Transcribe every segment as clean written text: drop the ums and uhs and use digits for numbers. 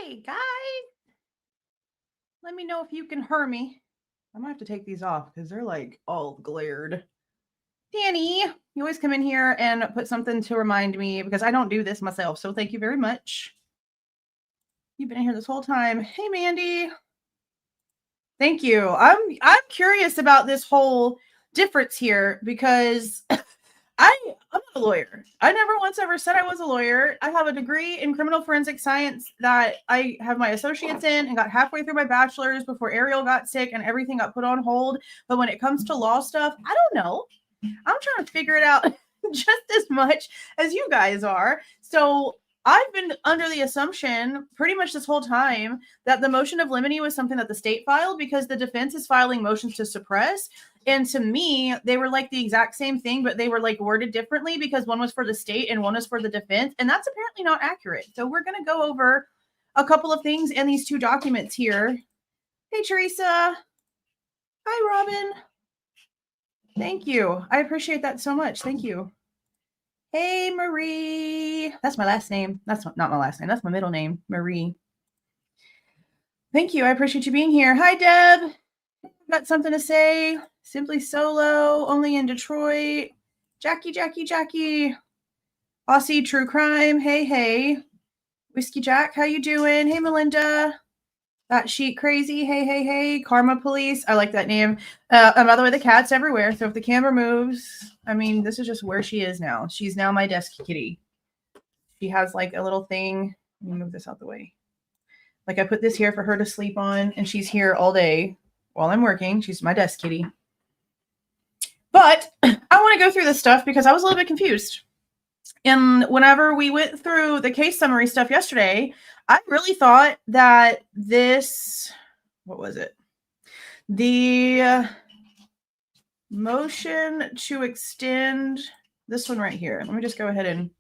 Hey, guys. Let me know if you can hear me. I might have to take these off because they're like all glared. Danny, you always come in here and put something to remind me because I don't do this myself. So thank you very much. You've been in here this whole time. Hey, Mandy. Thank you. I'm curious about this whole difference here because I'm not a lawyer. I never once ever said I was a lawyer. I have a degree in criminal forensic science that I have my associates in and got halfway through my bachelor's before Ariel got sick and everything got put on hold. But when it comes to law stuff, I don't know. I'm trying to figure it out just as much as you guys are. So I've been under the assumption pretty much this whole time that the motion of limine was something that the state filed because the defense is filing motions to suppress. And to me, they were like the exact same thing, but they were like worded differently because one was for the state and one was for the defense. And that's apparently not accurate. So we're going to go over a couple of things in these two documents here. Hey, Teresa. Hi, Robin. Thank you. I appreciate that so much. Thank you. Hey, Marie. That's my last name. That's not my last name. That's my middle name, Marie. Thank you. I appreciate you being here. Hi, Deb. Got something to say? Simply Solo, only in Detroit. Jackie. Aussie True Crime. Hey. Whiskey Jack, how you doing? Hey, Melinda. That Sheet Crazy. Hey. Karma Police. I like that name. And by the way, the cat's everywhere. So if the camera moves, I mean, this is just where she is now. She's now my desk kitty. She has like a little thing. Let me move this out the way. Like I put this here for her to sleep on, and she's here all day while I'm working. She's my desk kitty. But I want to go through this stuff because I was a little bit confused. And whenever we went through the case summary stuff yesterday, I really thought that this, what was it? The motion to extend this one right here. Let me just go ahead and,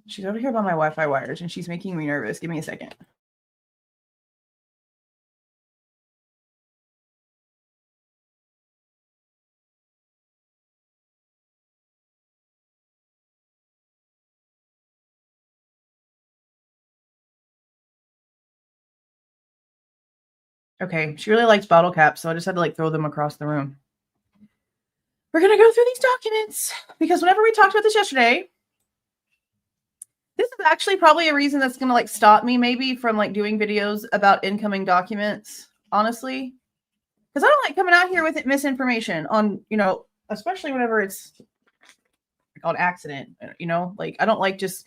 she's over here by my Wi-Fi wires and she's making me nervous. Give me a second. Okay, she really likes bottle caps, so I just had to like throw them across the room. We're going to go through these documents because whenever we talked about this yesterday, this is actually probably a reason that's going to like stop me maybe from like doing videos about incoming documents, honestly. Because I don't like coming out here with misinformation on, especially whenever it's on accident, like I don't like just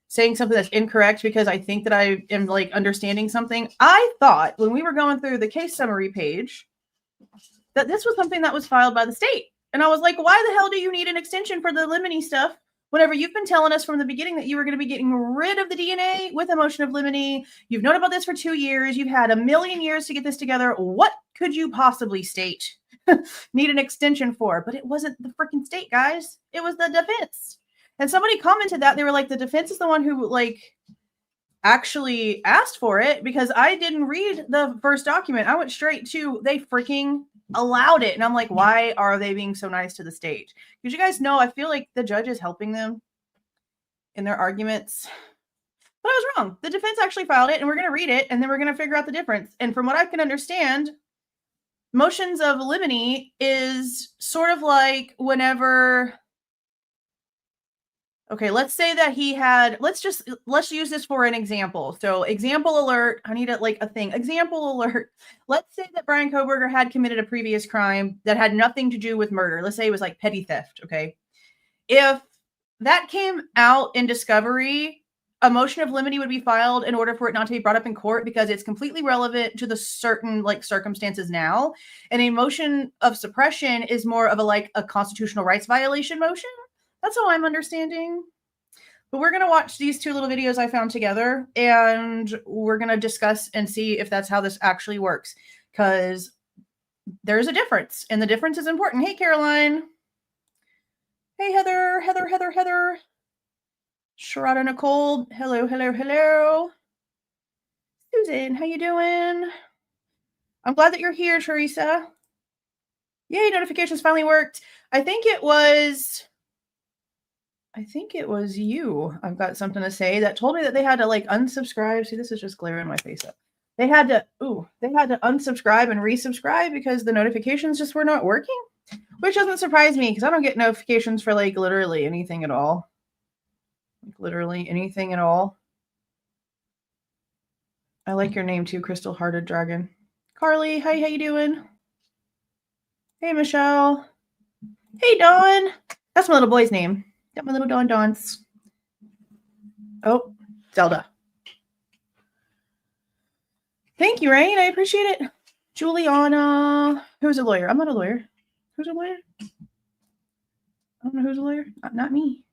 saying something that's incorrect because I think that I am like understanding something. I thought when we were going through the case summary page that this was something that was filed by the state. And I was like, why the hell do you need an extension for the limine stuff whenever you've been telling us from the beginning that you were going to be getting rid of the DNA with a motion of limine? You've known about this for 2 years. You've had a million years to get this together. What could you possibly state need an extension for? But it wasn't the freaking state, guys. It was the defense. And somebody commented that they were like, the defense is the one who like actually asked for it because I didn't read the first document. I went straight to they freaking allowed it. And I'm like, why are they being so nice to the state? Because you guys know, I feel like the judge is helping them in their arguments. But I was wrong. The defense actually filed it and we're going to read it and then we're going to figure out the difference. And from what I can understand, motions of limine is sort of like whenever... Okay, let's say that he had, let's use this for an example. So example alert, I need a thing. Example alert. Let's say that Bryan Kohberger had committed a previous crime that had nothing to do with murder. Let's say it was like petty theft, okay? If that came out in discovery, a motion of limine would be filed in order for it not to be brought up in court because it's completely relevant to the certain like circumstances now. And a motion of suppression is more of a constitutional rights violation motion. That's how I'm understanding. But we're going to watch these two little videos I found together, and we're going to discuss and see if that's how this actually works, because there's a difference, and the difference is important. Hey, Caroline. Hey, Heather. Sharada Nicole. Hello. Susan, how you doing? I'm glad that you're here, Teresa. Yay, notifications finally worked. I think it was... I think it was you. I've got something to say that told me that they had to like unsubscribe. See, this is just glaring my face up. They had to unsubscribe and resubscribe because the notifications just were not working, which doesn't surprise me because I don't get notifications for like literally anything at all. Like literally anything at all. I like your name too, Crystal Hearted Dragon. Carly, hi, how you doing? Hey, Michelle. Hey, Dawn. That's my little boy's name. Got my little Dons. Oh, Zelda. Thank you, Rain. I appreciate it. Juliana. Who's a lawyer? I'm not a lawyer. Who's a lawyer? I don't know who's a lawyer. Not me.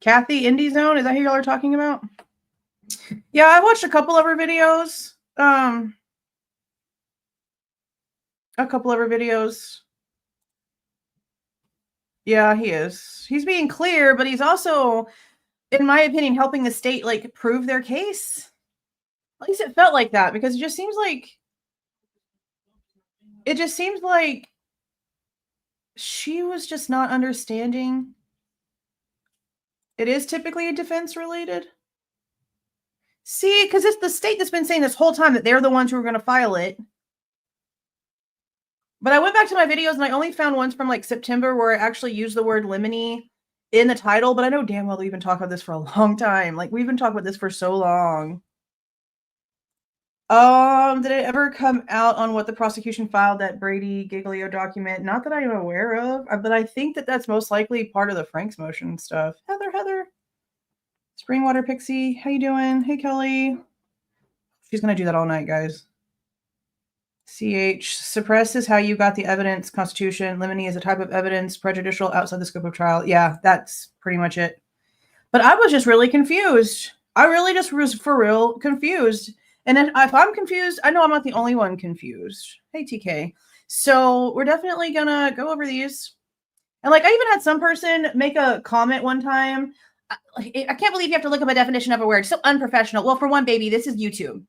Kathy, Indie Zone. Is that who y'all are talking about? Yeah, I watched a couple of her videos. Yeah, he is. He's being clear, but he's also, in my opinion, helping the state like prove their case. At least it felt like that because it just seems like she was just not understanding. It is typically defense related. See, because it's the state that's been saying this whole time that they're the ones who are going to file it. But I went back to my videos and I only found ones from like September where I actually used the word limine in the title. But I know damn well we've been talking about this for a long time. Like we've been talking about this for so long. Did it ever come out on what the prosecution filed, that Brady Giglio document? Not that I'm aware of, but I think that that's most likely part of the Frank's motion stuff. Heather. Springwater Pixie, how you doing? Hey, Kelly. She's going to do that all night, guys. CH, suppress is how you got the evidence. Constitution, limine is a type of evidence prejudicial outside the scope of trial. Yeah, that's pretty much it. But I was just really confused. I really just was for real confused. And if I'm confused, I know I'm not the only one confused. Hey, TK. So we're definitely going to go over these. And like I even had some person make a comment one time. I can't believe you have to look up a definition of a word. So unprofessional. Well, for one, baby, this is YouTube.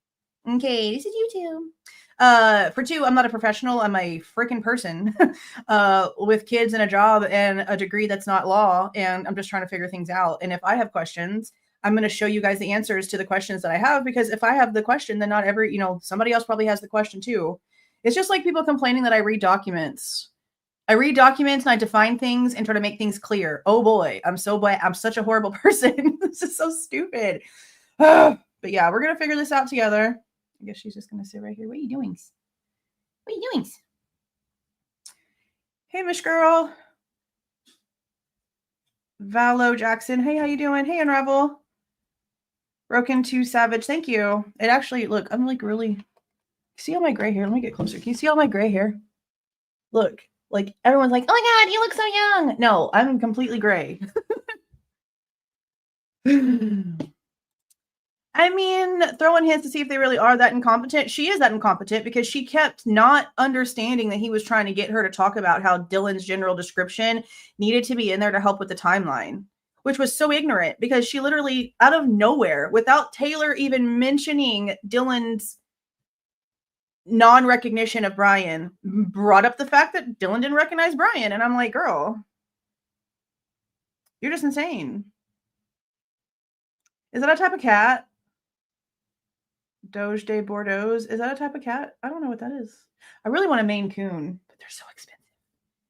Okay, this is YouTube. For two, I'm not a professional. I'm a freaking person with kids and a job and a degree that's not law. And I'm just trying to figure things out. And if I have questions, I'm going to show you guys the answers to the questions that I have, because if I have the question, then not every, somebody else probably has the question too. It's just like people complaining that I read documents. I read documents and I define things and try to make things clear. Oh boy, I'm such a horrible person. This is so stupid. But yeah, we're going to figure this out together. I guess she's just going to sit right here. What are you doing? Hey, Mish Girl. Valo Jackson. Hey, how you doing? Hey, Unravel. Broken 2 Savage. Thank you. It actually, look, I'm like really, see all my gray hair? Let me get closer. Can you see all my gray hair? Look, like everyone's like, oh my God, you look so young. No, I'm completely gray. I mean, throwing hints to see if they really are that incompetent. She is that incompetent because she kept not understanding that he was trying to get her to talk about how Dylan's general description needed to be in there to help with the timeline, which was so ignorant because she literally, out of nowhere, without Taylor even mentioning Dylan's non-recognition of Bryan, brought up the fact that Dylan didn't recognize Bryan. And I'm like, girl, you're just insane. Is that a type of cat? Doge de Bordeaux. Is that a type of cat? I don't know what that is. I really want a Maine Coon, but they're so expensive.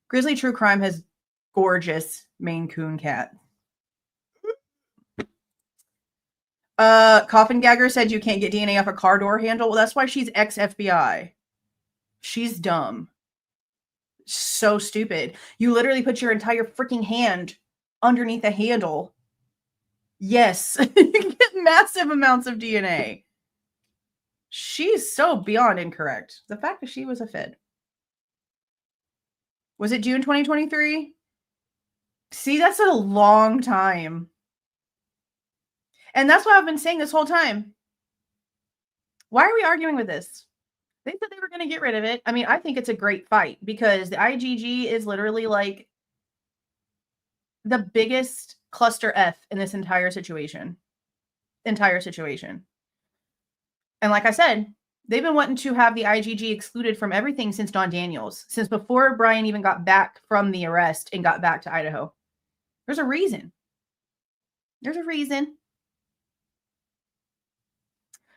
Grizzly True Crime has gorgeous Maine Coon cat. Coffin Gagger said you can't get DNA off a car door handle. Well, that's why she's ex-FBI. She's dumb. So stupid. You literally put your entire freaking hand underneath a handle. Yes, you can get massive amounts of DNA. She's so beyond incorrect. The fact that she was a Fed. Was it June 2023? See, that's a long time. And that's what I've been saying this whole time. Why are we arguing with this? They said they were going to get rid of it. I mean, I think it's a great fight because the IGG is literally like the biggest cluster F in this entire situation. And like I said, they've been wanting to have the IGG excluded from everything since Don Daniels, since before Bryan even got back from the arrest and got back to Idaho. There's a reason. There's a reason.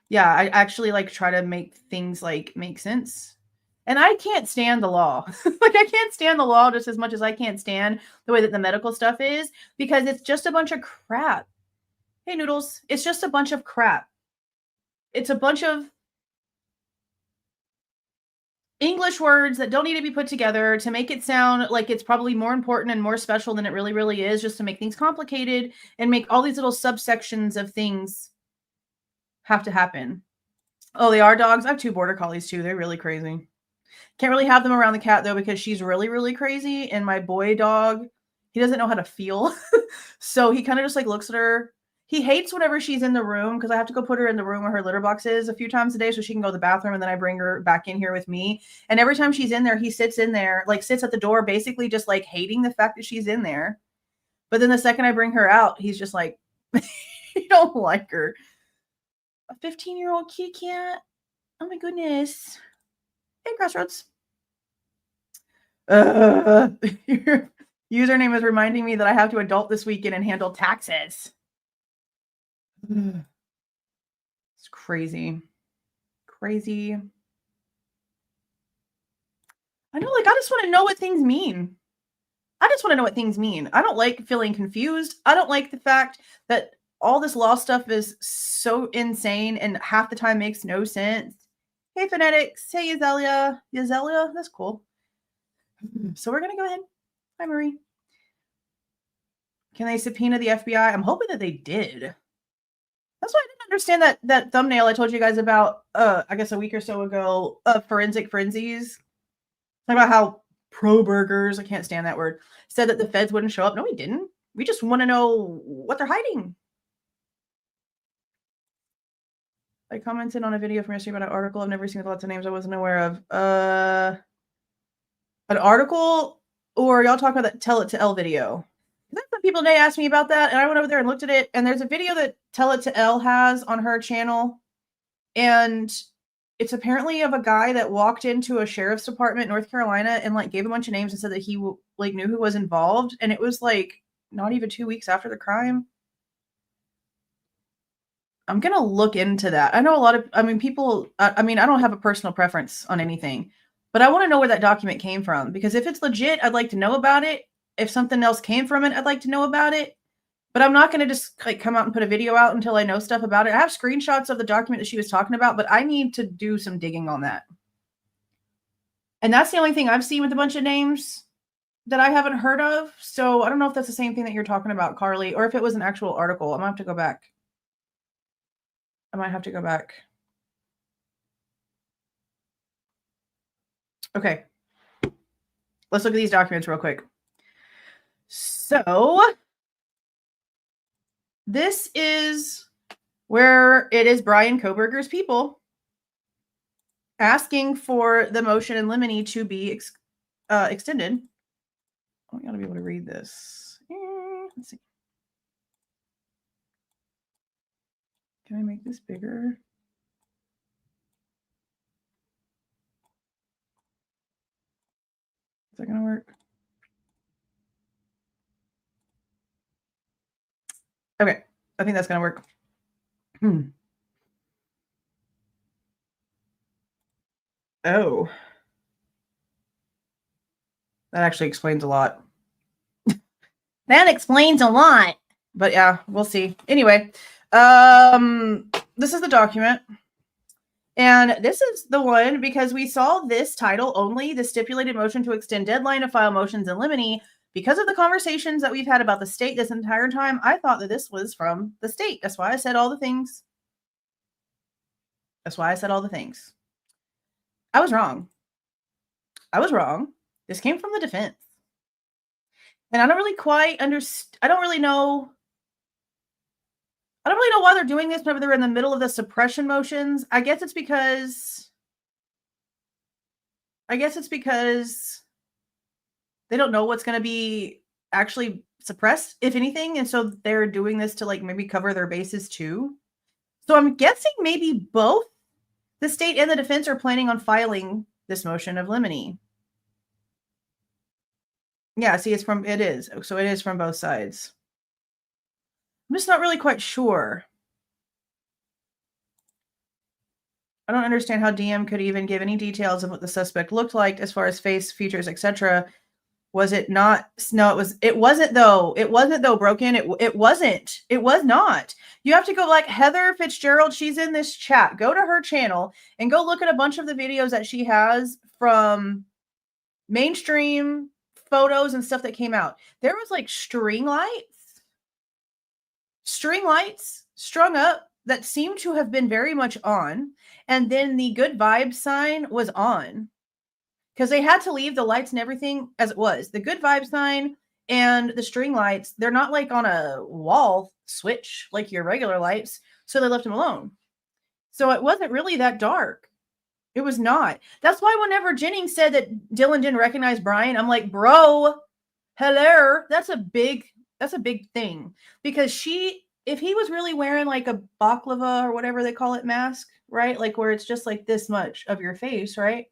Yeah, I actually like try to make things like make sense. And I can't stand the law. Like I can't stand the law just as much as I can't stand the way that the medical stuff is, because it's just a bunch of crap. Hey Noodles, it's just a bunch of crap. It's a bunch of English words that don't need to be put together to make it sound like it's probably more important and more special than it really, really is, just to make things complicated and make all these little subsections of things have to happen. Oh, they are dogs? I have 2 border collies too. They're really crazy. Can't really have them around the cat though, because she's really, really crazy. And my boy dog, he doesn't know how to feel. So he kind of just like looks at her. He hates whenever she's in the room, because I have to go put her in the room where her litter box is a few times a day so she can go to the bathroom, and then I bring her back in here with me. And every time she's in there, he sits in there, like sits at the door, basically just like hating the fact that she's in there. But then the second I bring her out, he's just like, he don't like her. A 15-year-old kitty cat? Oh my goodness. Hey, Crossroads. Your username is reminding me that I have to adult this weekend and handle taxes. It's crazy. Crazy. I know, like, I just want to know what things mean. I just want to know what things mean. I don't like feeling confused. I don't like the fact that all this law stuff is so insane and half the time makes no sense. Hey, Phonetics. Hey, Yazelia. Yazelia? That's cool. So we're going to go ahead. Hi, Marie. Can they subpoena the FBI? I'm hoping that they did. That's why I didn't understand that thumbnail I told you guys about, I guess a week or so ago, of Forensic Frenzies. Talking about how pro-burgers, I can't stand that word, said that the feds wouldn't show up. No, we didn't. We just want to know what they're hiding. I commented on a video from yesterday about an article I've never seen with lots of names I wasn't aware of. An article, or y'all talking about that Tell It to L video? That's what people today asked me about that, and I went over there and looked at it, and there's a video that Tell It to L has on her channel, and it's apparently of a guy that walked into a sheriff's department in North Carolina and like gave a bunch of names and said that he like knew who was involved, and it was like not even 2 weeks after the crime. I'm gonna look into that. I know a lot of, people, I don't have a personal preference on anything, but I want to know where that document came from, because if it's legit, I'd like to know about it. If something else came from it, I'd like to know about it. But I'm not going to just like come out and put a video out until I know stuff about it. I have screenshots of the document that she was talking about, but I need to do some digging on that. And that's the only thing I've seen with a bunch of names that I haven't heard of. So I don't know if that's the same thing that you're talking about, Carly, or if it was an actual article. I'm going to have to go back. I might have to go back. Okay. Let's look at these documents real quick. So this is where it is Bryan Kohberger's people asking for the motion in limine to be extended. Oh, I gotta be able to read this. Let's see. Can I make this bigger? Is that gonna work? Okay, I think that's gonna work. Oh. That actually explains a lot. That explains a lot. But yeah, we'll see. Anyway, this is the document. And this is the one, because we saw this title only, the stipulated motion to extend deadline to file motions in limine. Because of the conversations that we've had about the state this entire time, I thought that this was from the state. That's why I said all the things. That's why I said all the things. I was wrong. I was wrong. This came from the defense. And I don't really quite understand. I don't really know why they're doing this whenever they're in the middle of the suppression motions. I guess it's because they don't know what's going to be actually suppressed, if anything. And so they're doing this to like maybe cover their bases too. So I'm guessing maybe both the state and the defense are planning on filing this motion of limine. Yeah, see, it is. So it is from both sides. I'm just not really quite sure. I don't understand how DM could even give any details of what the suspect looked like as far as face, features, etc. Was it not? No, it wasn't though. It wasn't though, Broken. It wasn't. It was not. You have to go like Heather Fitzgerald. She's in this chat. Go to her channel and go look at a bunch of the videos that she has from mainstream photos and stuff that came out. There was like string lights strung up that seemed to have been very much on. And then the good vibes sign was on because they had to leave the lights and everything as it was. The good vibe sign and the string lights, they're not like on a wall switch like your regular lights. So they left them alone. So it wasn't really that dark. It was not. That's why whenever Jennings said that Dylan didn't recognize Bryan, I'm like, bro, hello. That's a big thing. Because if he was really wearing like a baklava or whatever they call it mask, right? Like where it's just like this much of your face, right?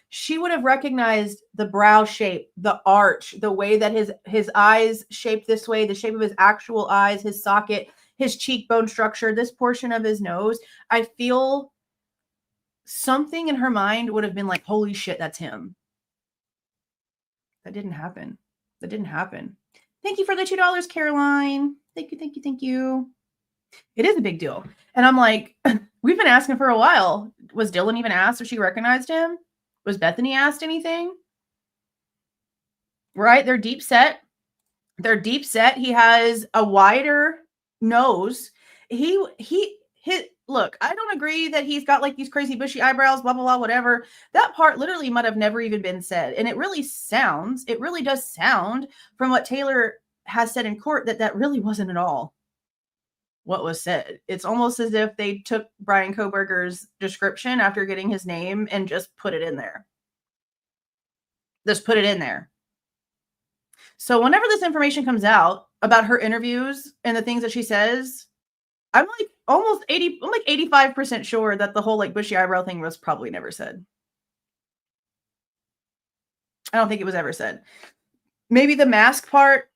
She would have recognized the brow shape, the arch, the way that his eyes shaped this way, the shape of his actual eyes, his socket, his cheekbone structure, this portion of his nose. I feel something in her mind would have been like, holy shit, that's him. That didn't happen. Thank you for the $2, Caroline. Thank you. It is a big deal. And I'm like, we've been asking for a while. Was Dylan even asked if she recognized him? Was Bethany asked anything? Right? They're deep set. He has a wider nose. Look, I don't agree that he's got like these crazy bushy eyebrows, blah, blah, blah, whatever. That part literally might have never even been said. And it really does sound from what Taylor has said in court that really wasn't at all what was said. It's almost as if they took Bryan Kohberger's description after getting his name and just put it in there. So whenever this information comes out about her interviews and the things that she says, I'm like 85% sure that the whole like bushy eyebrow thing was probably never said. I don't think it was ever said. Maybe the mask part,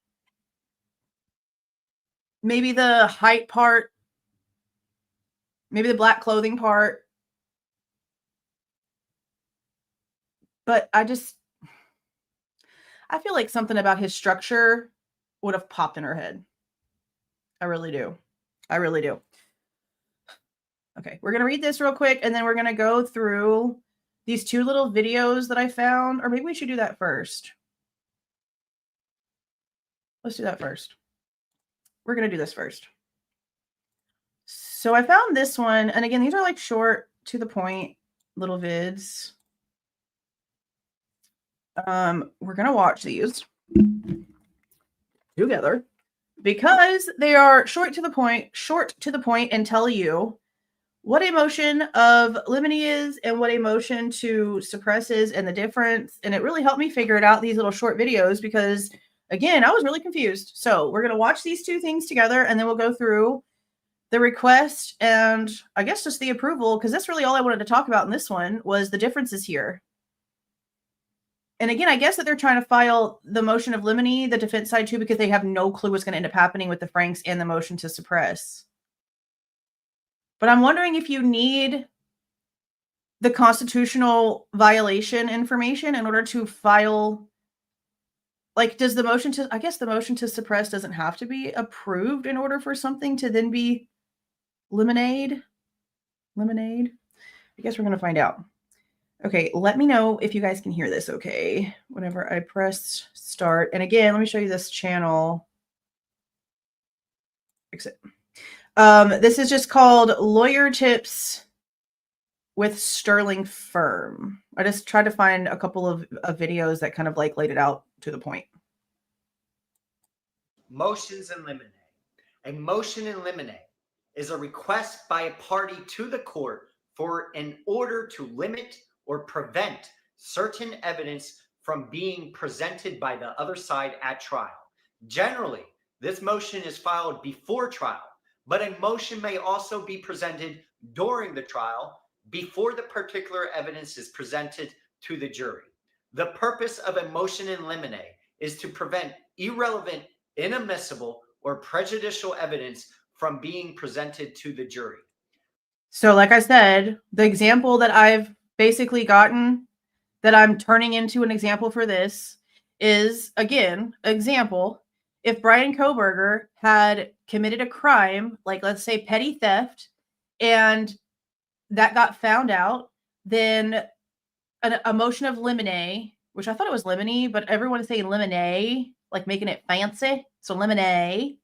maybe the height part, maybe the black clothing part. But I feel like something about his structure would have popped in her head. I really do. Okay, we're going to read this real quick, and then we're going to go through these two little videos that I found. Or maybe we should do that first. Let's do that first. We're going to do this first. So I found this one. And again, these are like short, to the point little vids. We're going to watch these together because they are short to the point and tell you what a motion of limine is and what a motion to suppress is and the difference. And it really helped me figure it out, these little short videos, because again, I was really confused. So we're going to watch these two things together and then we'll go through the request and I guess just the approval, because that's really all I wanted to talk about in this one was the differences here. And again, I guess that they're trying to file the motion of limine, the defense side too, because they have no clue what's going to end up happening with the Franks and the motion to suppress. But I'm wondering if you need the constitutional violation information in order to file. Like, does the motion to, I guess the motion to suppress doesn't have to be approved in order for something to then be lemonade. I guess we're going to find out. Okay, let me know if you guys can hear this okay whenever I press start. And again, let me show you this channel. Exit. This is just called Lawyer Tips with Sterling Firm. I just tried to find a couple of videos that kind of like laid it out to the point. Motions in limine. A motion in limine is a request by a party to the court for an order to limit or prevent certain evidence from being presented by the other side at trial. Generally, this motion is filed before trial, but a motion may also be presented during the trial before the particular evidence is presented to the jury. The purpose of a motion in limine is to prevent irrelevant, inadmissible, or prejudicial evidence from being presented to the jury. So like I said, the example that I've basically gotten that I'm turning into an example for this is, again, example. If Bryan Kohberger had committed a crime, like let's say petty theft, and that got found out, then a motion of limine, which I thought it was limine, but everyone is saying limine, like making it fancy. So limine,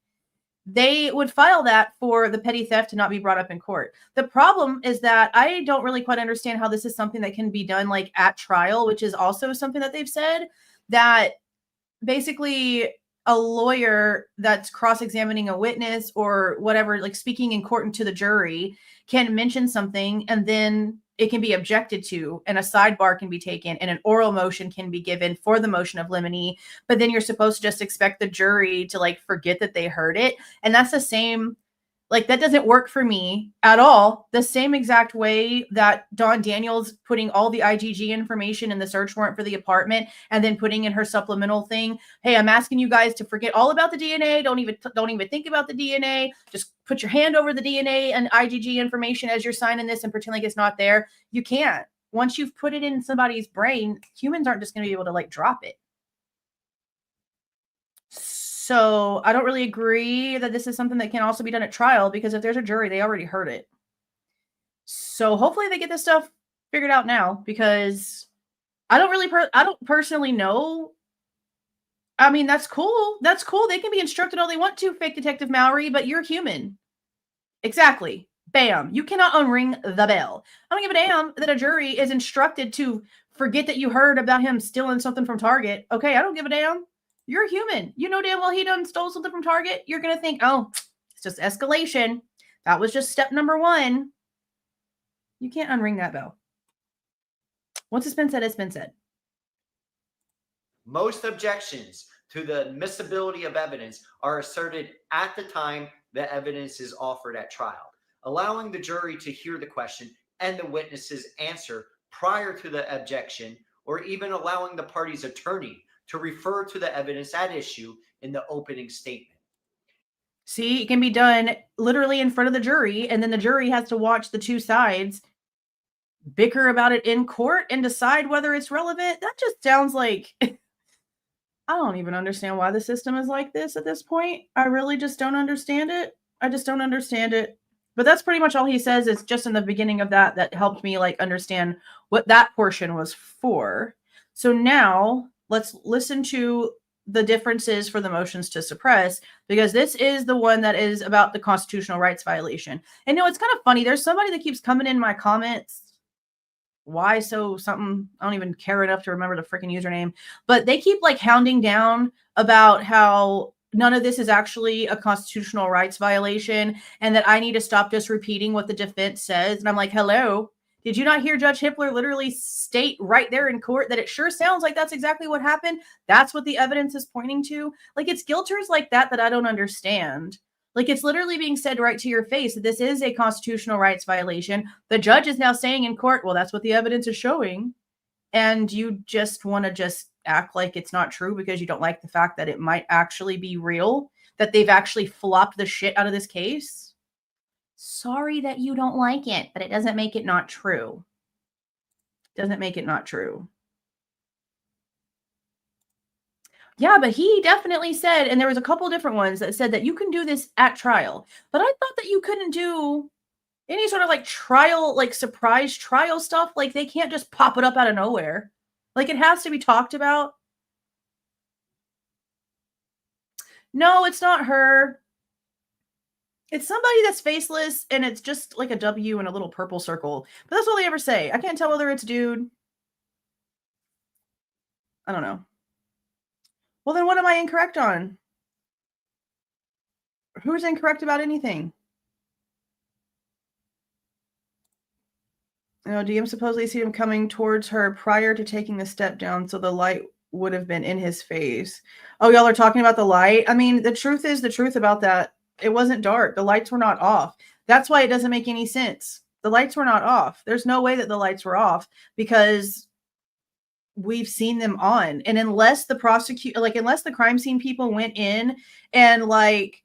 they would file that for the petty theft to not be brought up in court. The problem is that I don't really quite understand how this is something that can be done like at trial, which is also something that they've said, that basically a lawyer that's cross-examining a witness or whatever, like speaking in court and to the jury, can mention something and then it can be objected to and a sidebar can be taken and an oral motion can be given for the motion of limine. But then you're supposed to just expect the jury to like forget that they heard it. And that's the same, like that doesn't work for me at all. The same exact way that Dawn Daniels putting all the IgG information in the search warrant for the apartment and then putting in her supplemental thing. Hey, I'm asking you guys to forget all about the DNA. Don't even think about the DNA. Just put your hand over the DNA and IgG information as you're signing this and pretend like it's not there. You can't. Once you've put it in somebody's brain, humans aren't just going to be able to like drop it. So I don't really agree that this is something that can also be done at trial, because if there's a jury, they already heard it. So hopefully they get this stuff figured out now, because I don't personally know. I mean, that's cool. That's cool. They can be instructed all they want to, fake Detective Mallory, but you're human. Exactly. Bam. You cannot unring the bell. I don't give a damn that a jury is instructed to forget that you heard about him stealing something from Target. Okay, I don't give a damn. You're human. You know damn well he done stole something from Target. You're going to think, oh, it's just escalation. That was just step number 1. You can't unring that bell. Once it's been said, it's been said. Most objections to the admissibility of evidence are asserted at the time the evidence is offered at trial, allowing the jury to hear the question and the witness's answer prior to the objection, or even allowing the party's attorney to refer to the evidence at issue in the opening statement. See, it can be done literally in front of the jury, and then the jury has to watch the two sides bicker about it in court and decide whether it's relevant. That just sounds like I don't even understand why the system is like this at this point. I really just don't understand it. I just don't understand it. But that's pretty much all he says. Is just in the beginning of that helped me like understand what that portion was for. So now let's listen to the differences for the motions to suppress, because this is the one that is about the constitutional rights violation. And no, it's kind of funny. There's somebody that keeps coming in my comments. Why so something? I don't even care enough to remember the freaking username, but they keep like hounding down about how none of this is actually a constitutional rights violation and that I need to stop just repeating what the defense says. And I'm like, hello, did you not hear Judge Hippler literally state right there in court that it sure sounds like that's exactly what happened? That's what the evidence is pointing to. Like, it's guilters like that I don't understand. Like, it's literally being said right to your face that this is a constitutional rights violation. The judge is now saying in court, well, that's what the evidence is showing. And you just want to just act like it's not true because you don't like the fact that it might actually be real, that they've actually flopped the shit out of this case. Sorry that you don't like it, but it doesn't make it not true. Doesn't make it not true. Yeah, but he definitely said, and there was a couple different ones that said that you can do this at trial. But I thought that you couldn't do any sort of like trial, like surprise trial stuff. Like, they can't just pop it up out of nowhere. Like, it has to be talked about. No, it's not her. It's somebody that's faceless, and it's just like a W and a little purple circle. But that's all they ever say. I can't tell whether it's dude. I don't know. Well, then what am I incorrect on? Who's incorrect about anything? You know, DM supposedly see him coming towards her prior to taking the step down, so the light would have been in his face. Oh, y'all are talking about the light? I mean, the truth is the truth about that. It wasn't dark. The lights were not off. That's why it doesn't make any sense. The lights were not off. There's no way that the lights were off, because we've seen them on. And unless the unless the crime scene people went in and like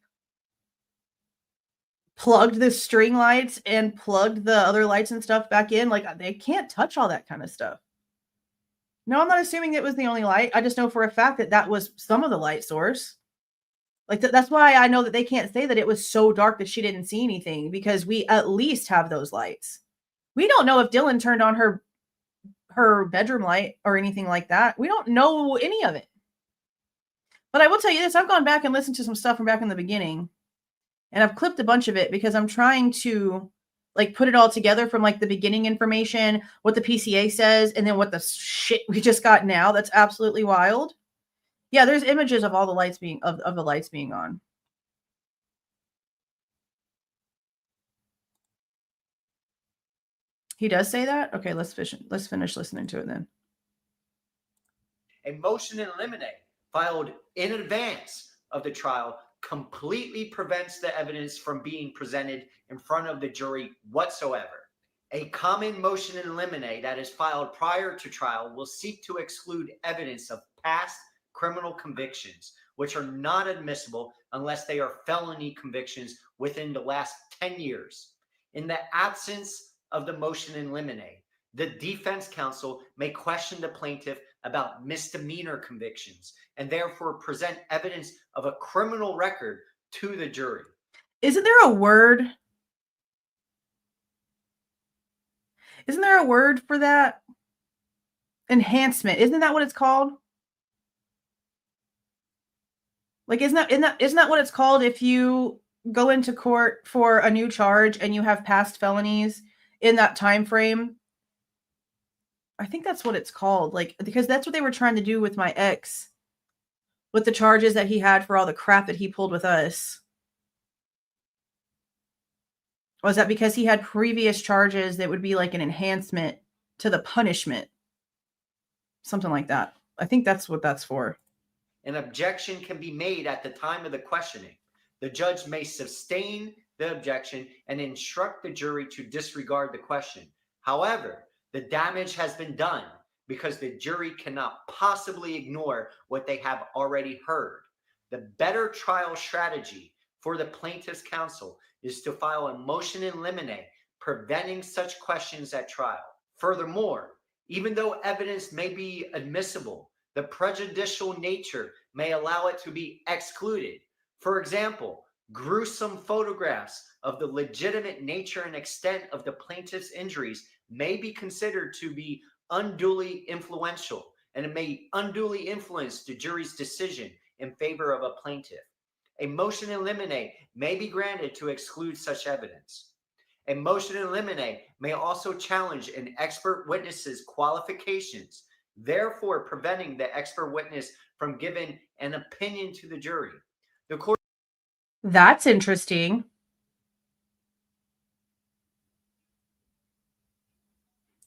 plugged the string lights and plugged the other lights and stuff back in, like they can't touch all that kind of stuff. No, I'm not assuming it was the only light. I just know for a fact that that was some of the light source. Like that's why I know that they can't say that it was so dark that she didn't see anything, because we at least have those lights. We don't know if Dylan turned on her bedroom light or anything like that. We don't know any of it. But I will tell you this, I've gone back and listened to some stuff from back in the beginning, and I've clipped a bunch of it because I'm trying to like put it all together from like the beginning information, what the PCA says, and then what the shit we just got now. That's absolutely wild. Yeah, there's images of all the lights being of the lights being on. He does say that? Okay, let's finish listening to it then. A motion in limine filed in advance of the trial completely prevents the evidence from being presented in front of the jury whatsoever. A common motion in limine that is filed prior to trial will seek to exclude evidence of past criminal convictions, which are not admissible unless they are felony convictions within the last 10 years. In the absence of the motion in limine, the defense counsel may question the plaintiff about misdemeanor convictions and therefore present evidence of a criminal record to the jury. Isn't there a word? Isn't there a word for that? Enhancement. Isn't that what it's called? Like, isn't that what it's called if you go into court for a new charge and you have past felonies in that time frame? I think that's what it's called. Like, because that's what they were trying to do with my ex, with the charges that he had for all the crap that he pulled with us. Was that because he had previous charges that would be like an enhancement to the punishment? Something like that. I think that's what that's for. An objection can be made at the time of the questioning. The judge may sustain the objection and instruct the jury to disregard the question. However, the damage has been done because the jury cannot possibly ignore what they have already heard. The better trial strategy for the plaintiff's counsel is to file a motion in limine preventing such questions at trial. Furthermore, even though evidence may be admissible, the prejudicial nature may allow it to be excluded. For example, gruesome photographs of the legitimate nature and extent of the plaintiff's injuries may be considered to be unduly influential, and it may unduly influence the jury's decision in favor of a plaintiff. A motion in limine may be granted to exclude such evidence. A motion in limine may also challenge an expert witness's qualifications, therefore preventing the expert witness from giving an opinion to the jury. The court. That's interesting.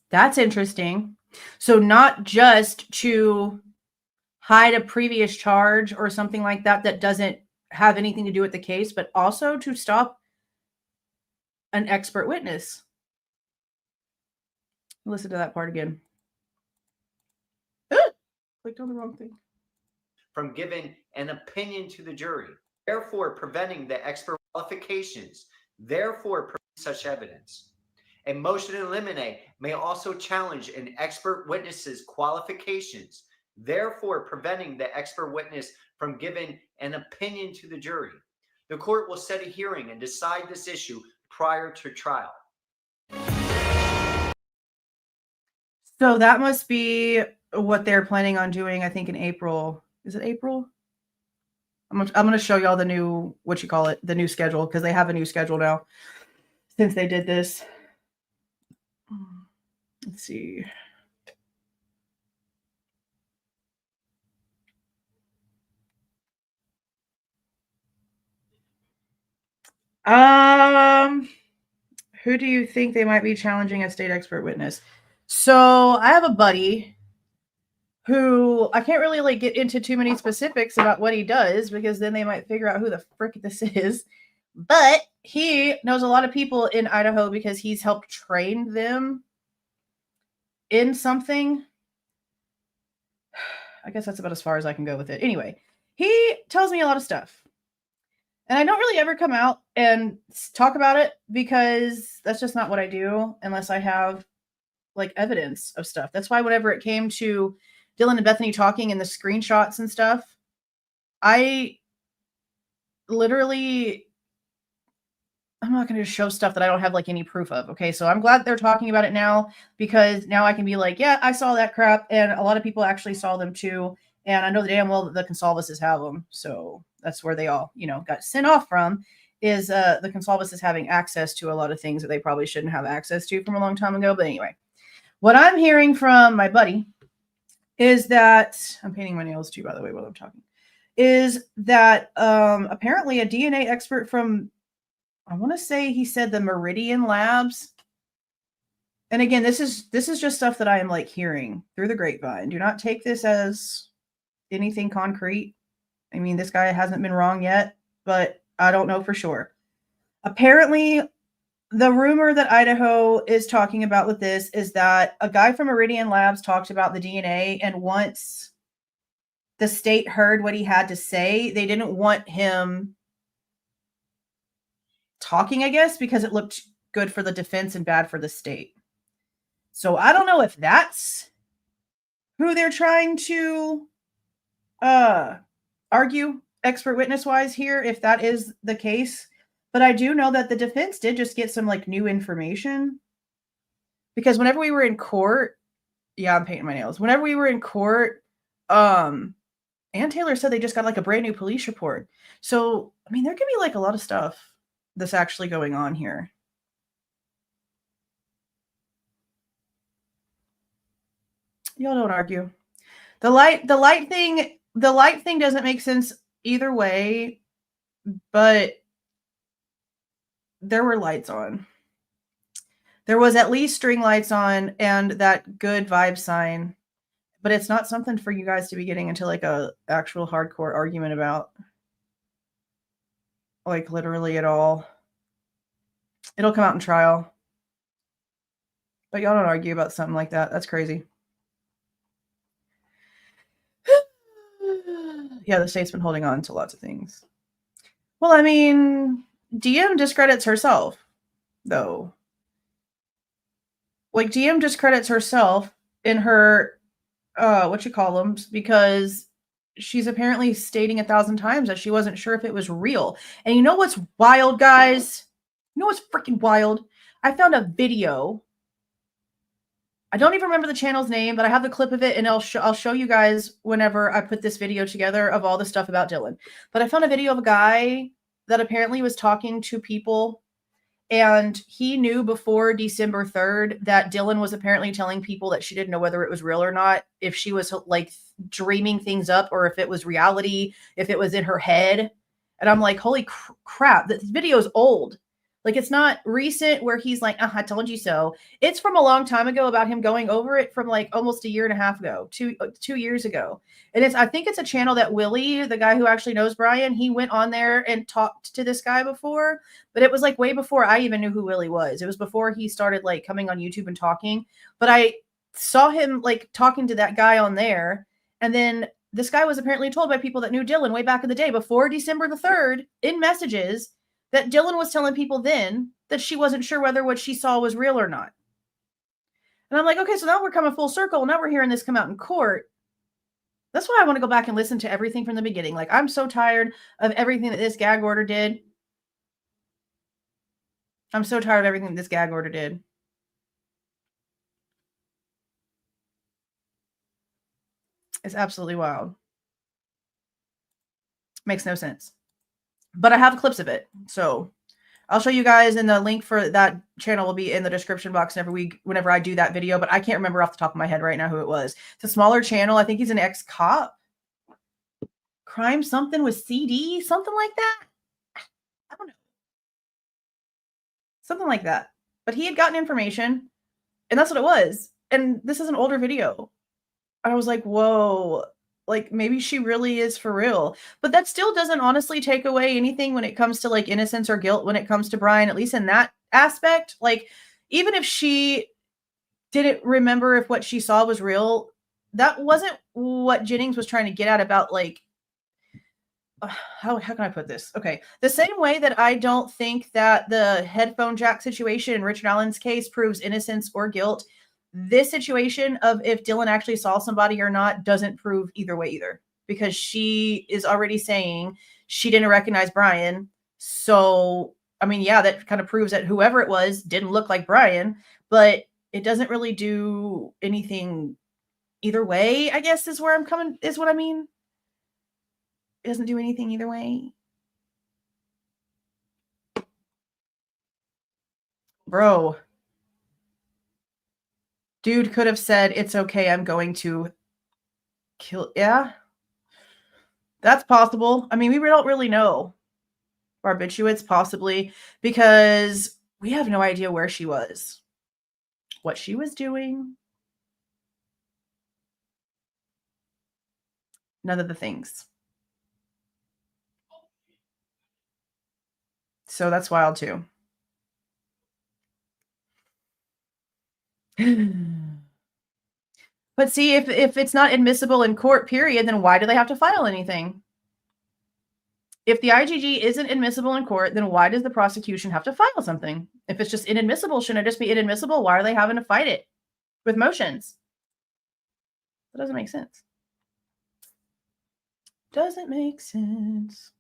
That's interesting. So not just to hide a previous charge or something like that that doesn't have anything to do with the case, but also to stop an expert witness. Listen to that part again. Clicked on the wrong thing. From giving an opinion to the jury, therefore preventing the expert qualifications, therefore preventing such evidence. A motion in limine may also challenge an expert witness's qualifications, therefore preventing the expert witness from giving an opinion to the jury. The court will set a hearing and decide this issue prior to trial. So that must be what they're planning on doing, I think, in April. Is it April? I'm going to show y'all the new, the new schedule, because they have a new schedule now since they did this. Let's see. Who do you think they might be challenging as state expert witness? So I have a buddy who I can't really like get into too many specifics about what he does, because then they might figure out who the frick this is. But he knows a lot of people in Idaho because he's helped train them in something. I guess that's about as far as I can go with it. Anyway, he tells me a lot of stuff. And I don't really ever come out and talk about it because that's just not what I do unless I have like evidence of stuff. That's why whenever it came to Dylan and Bethany talking and the screenshots and stuff, I literally, I'm not going to show stuff that I don't have like any proof of. Okay. So I'm glad they're talking about it now because now I can be like, yeah, I saw that crap. And a lot of people actually saw them too. And I know damn well that the Goncalveses have them. So that's where they all, got sent off from is the Goncalveses having access to a lot of things that they probably shouldn't have access to from a long time ago. But anyway, what I'm hearing from my buddy is that, I'm painting my nails too, by the way, while I'm talking, is that apparently a DNA expert from, I want to say he said the Meridian Labs. And again, this is just stuff that I am like hearing through the grapevine. Do not take this as anything concrete. I mean, this guy hasn't been wrong yet, but I don't know for sure. Apparently, the rumor that Idaho is talking about with this is that a guy from Meridian Labs talked about the DNA, and once the state heard what he had to say, they didn't want him talking, I guess, because it looked good for the defense and bad for the state. So I don't know if that's who they're trying to argue expert witness wise here, if that is the case. But I do know that the defense did just get some like new information, because whenever we were in court, yeah, I'm painting my nails. Whenever we were in court, Ann Taylor said they just got like a brand new police report. So, I mean, there could be like a lot of stuff that's actually going on here. Y'all don't argue. The light thing doesn't make sense either way, but there were lights on. There was at least string lights on and that good vibe sign, but it's not something for you guys to be getting into like a actual hardcore argument about. Like literally at all. It'll come out in trial. But y'all don't argue about something like that. That's crazy. Yeah, the state's been holding on to lots of things. Well, I mean, DM discredits herself, though. Like, DM discredits herself in her, because she's apparently stating 1,000 times that she wasn't sure if it was real. And you know what's wild, guys? You know what's freaking wild? I found a video. I don't even remember the channel's name, but I have the clip of it, and I'll show you guys whenever I put this video together of all the stuff about Dylan. But I found a video of a guy that apparently was talking to people, and he knew before December 3rd that Dylan was apparently telling people that she didn't know whether it was real or not, if she was like dreaming things up or if it was reality, if it was in her head. And I'm like, holy crap, this video is old. Like, it's not recent where he's like, I told you so. It's from a long time ago about him going over it from like almost a year and a half ago, 2 years ago. And I think it's a channel that Willie, the guy who actually knows Bryan, he went on there and talked to this guy before, but it was like way before I even knew who Willie was. It was before he started like coming on YouTube and talking, but I saw him like talking to that guy on there. And then this guy was apparently told by people that knew Dylan way back in the day before December the 3rd in messages that Dylan was telling people then that she wasn't sure whether what she saw was real or not. And I'm like, okay, so now we're coming full circle. Now we're hearing this come out in court. That's why I want to go back and listen to everything from the beginning. Like, I'm so tired of everything that this gag order did. I'm so tired of everything that this gag order did. It's absolutely wild. Makes no sense. But I have clips of it. So I'll show you guys, and the link for that channel will be in the description box whenever I do that video. But I can't remember off the top of my head right now who it was. It's a smaller channel. I think he's an ex-cop. Crime something with CD? Something like that? I don't know. Something like that. But he had gotten information, and that's what it was. And this is an older video. I was like, whoa. Like, maybe she really is for real. But that still doesn't honestly take away anything when it comes to like innocence or guilt when it comes to Bryan, at least in that aspect. Like, even if she didn't remember if what she saw was real, that wasn't what Jennings was trying to get at about like, how can I put this? Okay. The same way that I don't think that the headphone jack situation in Richard Allen's case proves innocence or guilt, this situation of if Dylan actually saw somebody or not doesn't prove either way either, because she is already saying she didn't recognize Bryan. So, I mean, yeah, that kind of proves that whoever it was didn't look like Bryan, but it doesn't really do anything either way, I guess is where I'm coming, is what I mean. It doesn't do anything either way. Bro. Dude could have said, it's okay, I'm going to kill. Yeah. That's possible. I mean, we don't really know. Barbiturates, possibly, because we have no idea where she was, what she was doing. None of the things. So that's wild too. But see, if it's not admissible in court, period, then why do they have to file anything? If the IGG isn't admissible in court, then why does the prosecution have to file something? If it's just inadmissible, shouldn't it just be inadmissible? Why are they having to fight it with motions? That doesn't make sense. Doesn't make sense.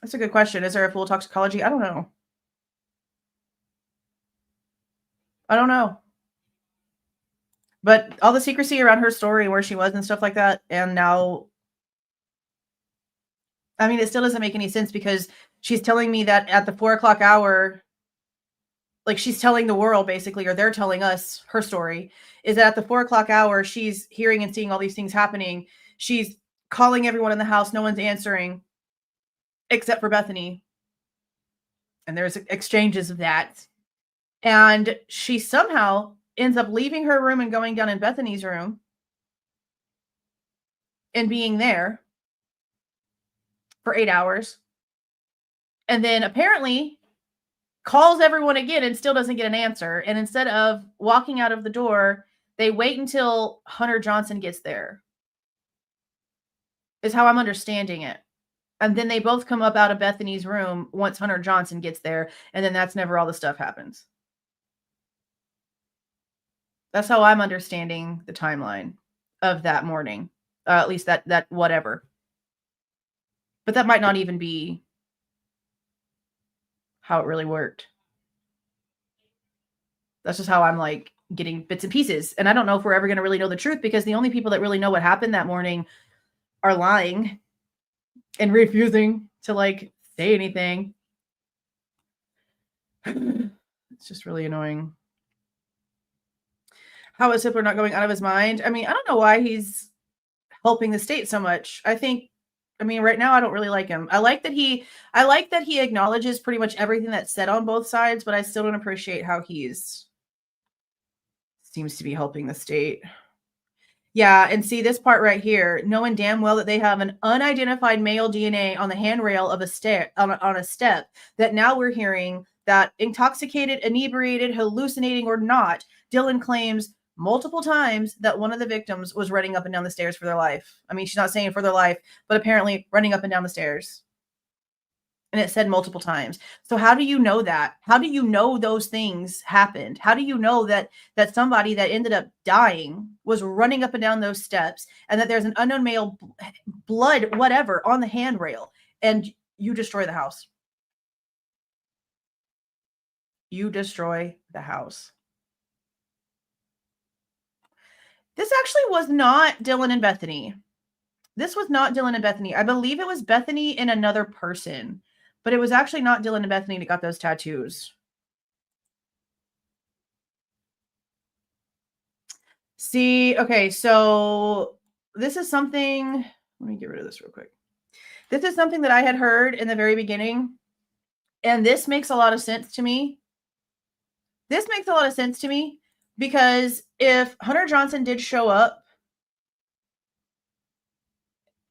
That's a good question. Is there a full toxicology? I don't know. I don't know. But all the secrecy around her story, where she was and stuff like that, and now, I mean, it still doesn't make any sense, because she's telling me that at the 4 o'clock hour, like she's telling the world basically, or they're telling us her story, is that at the 4 o'clock hour, she's hearing and seeing all these things happening. She's calling everyone in the house. No one's answering except for Bethany. And there's exchanges of that. And she somehow ends up leaving her room and going down in Bethany's room and being there for 8 hours. And then apparently calls everyone again and still doesn't get an answer. And instead of walking out of the door, they wait until Hunter Johnson gets there, is how I'm understanding it. And then they both come up out of Bethany's room once Hunter Johnson gets there. And then that's never all the stuff happens. That's how I'm understanding the timeline of that morning. At least that whatever. But that might not even be how it really worked. That's just how I'm like getting bits and pieces. And I don't know if we're ever going to really know the truth, because the only people that really know what happened that morning are lying and refusing to like say anything. It's just really annoying. How is Hitler not going out of his mind? I mean, I don't know why he's helping the state so much. I mean, right now I don't really like him. I like that he acknowledges pretty much everything that's said on both sides, but I still don't appreciate how seems to be helping the state. Yeah, and see this part right here, knowing damn well that they have an unidentified male DNA on the handrail of a step on a step, that now we're hearing that intoxicated, inebriated, hallucinating or not, Dylan claims multiple times that one of the victims was running up and down the stairs for their life. I mean, she's not saying for their life, but apparently running up and down the stairs. And it said multiple times. So how do you know that? How do you know those things happened? How do you know that somebody that ended up dying was running up and down those steps, and that there's an unknown male blood, whatever, on the handrail, and you destroy the house? You destroy the house. This actually was not Dylan and Bethany. This was not Dylan and Bethany. I believe it was Bethany and another person. But it was actually not Dylan and Bethany that got those tattoos. See, okay, so this is something, let me get rid of this real quick. This is something that I had heard in the very beginning, and this makes a lot of sense to me. This makes a lot of sense to me, because if Hunter Johnson did show up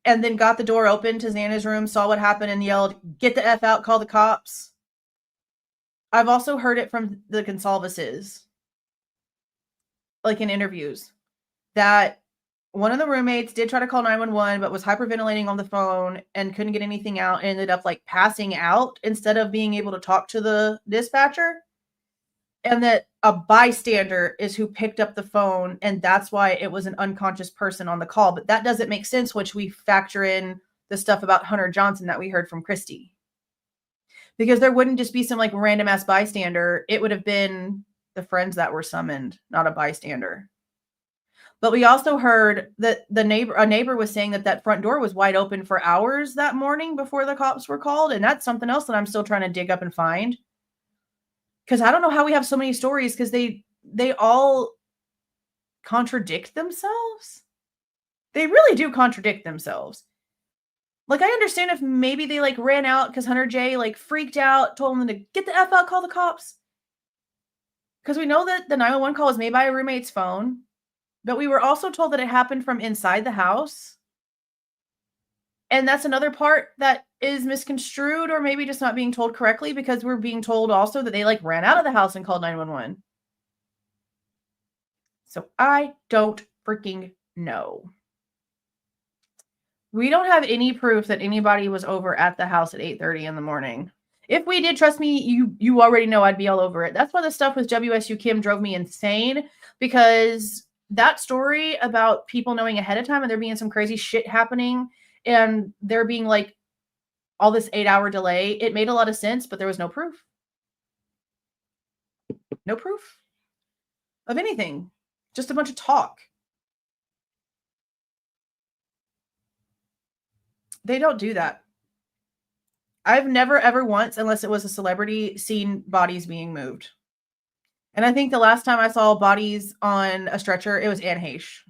and then got the door open to Xana's room, saw what happened, and yelled, "Get the F out, call the cops." I've also heard it from the Goncalveses, like in interviews. that one of the roommates did try to call 911, but was hyperventilating on the phone and couldn't get anything out and ended up like passing out instead of being able to talk to the dispatcher. And that a bystander is who picked up the phone, and that's why it was an unconscious person on the call. But that doesn't make sense once we factor in the stuff about Hunter Johnson that we heard from Christy. Because there wouldn't just be some like random ass bystander. It would have been the friends that were summoned, not a bystander. But we also heard that a neighbor was saying that front door was wide open for hours that morning before the cops were called. And that's something else that I'm still trying to dig up and find. Because I don't know how we have so many stories, because they all contradict themselves. They really do contradict themselves. Like, I understand if maybe they like ran out because Hunter J like freaked out, told them to get the F out, call the cops. Because we know that the 911 call was made by a roommate's phone, but we were also told that it happened from inside the house. And that's another part that is misconstrued or maybe just not being told correctly, because we're being told also that they like ran out of the house and called 911. So I don't freaking know. We don't have any proof that anybody was over at the house at 8:30 in the morning. If we did, trust me, you already know I'd be all over it. That's why the stuff with WSU Kim drove me insane, because that story about people knowing ahead of time and there being some crazy shit happening and there being like all this 8-hour delay, it made a lot of sense, but there was no proof. No proof of anything. Just a bunch of talk. They don't do that. I've never, ever once, unless it was a celebrity, seen bodies being moved. And I think the last time I saw bodies on a stretcher, it was Anne Heche.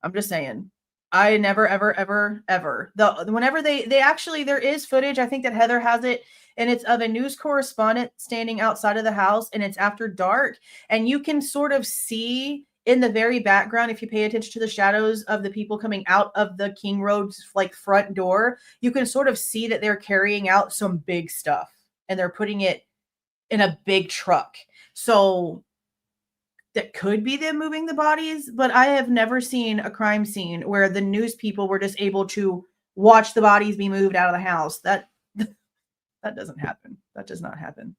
I'm just saying. I never, ever, ever, ever. Whenever they actually, there is footage, I think that Heather has it, and it's of a news correspondent standing outside of the house, and it's after dark, and you can sort of see in the very background, if you pay attention to the shadows of the people coming out of the King Road's like front door, you can sort of see that they're carrying out some big stuff, and they're putting it in a big truck. So that could be them moving the bodies, but I have never seen a crime scene where the news people were just able to watch the bodies be moved out of the house. That doesn't happen. That does not happen.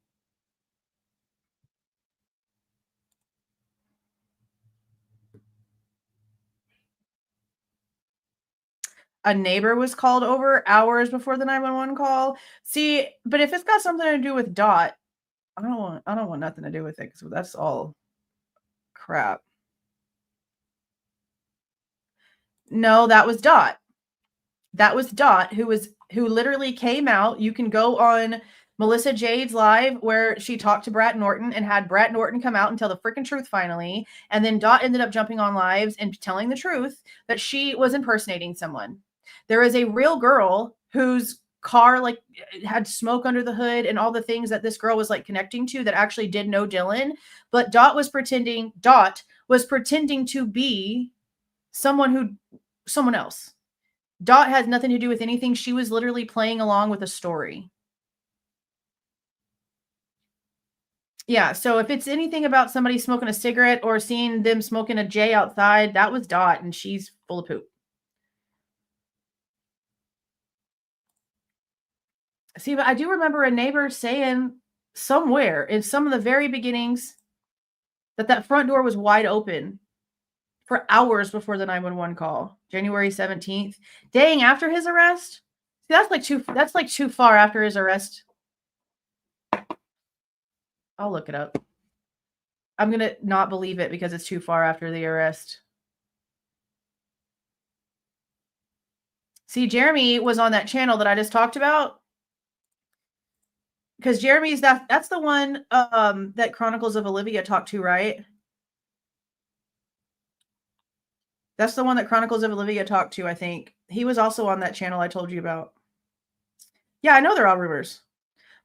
A neighbor was called over hours before the 911 call. See, but if it's got something to do with Dot, I don't want nothing to do with it, because that's all crap. No, that was Dot. That was Dot, who literally came out. You can go on Melissa Jade's live where she talked to Brett Norton and had Brett Norton come out and tell the freaking truth finally. And then Dot ended up jumping on lives and telling the truth that she was impersonating someone. There is a real girl whose car like had smoke under the hood and all the things that this girl was like connecting to that actually did know Dylan, but Dot was pretending to be someone else. Dot has nothing to do with anything. She was literally playing along with a story. Yeah, so if it's anything about somebody smoking a cigarette or seeing them smoking a J outside, that was Dot, and she's full of poop. See, but I do remember a neighbor saying somewhere in some of the very beginnings that front door was wide open for hours before the 911 call, January 17th. Dang, after his arrest? See, that's like too far after his arrest. I'll look it up. I'm going to not believe it because it's too far after the arrest. See, Jeremy was on that channel that I just talked about. Because Jeremy's that's the one that Chronicles of Olivia talked to, right? That's the one that Chronicles of Olivia talked to, I think. He was also on that channel I told you about. Yeah, I know they're all rumors.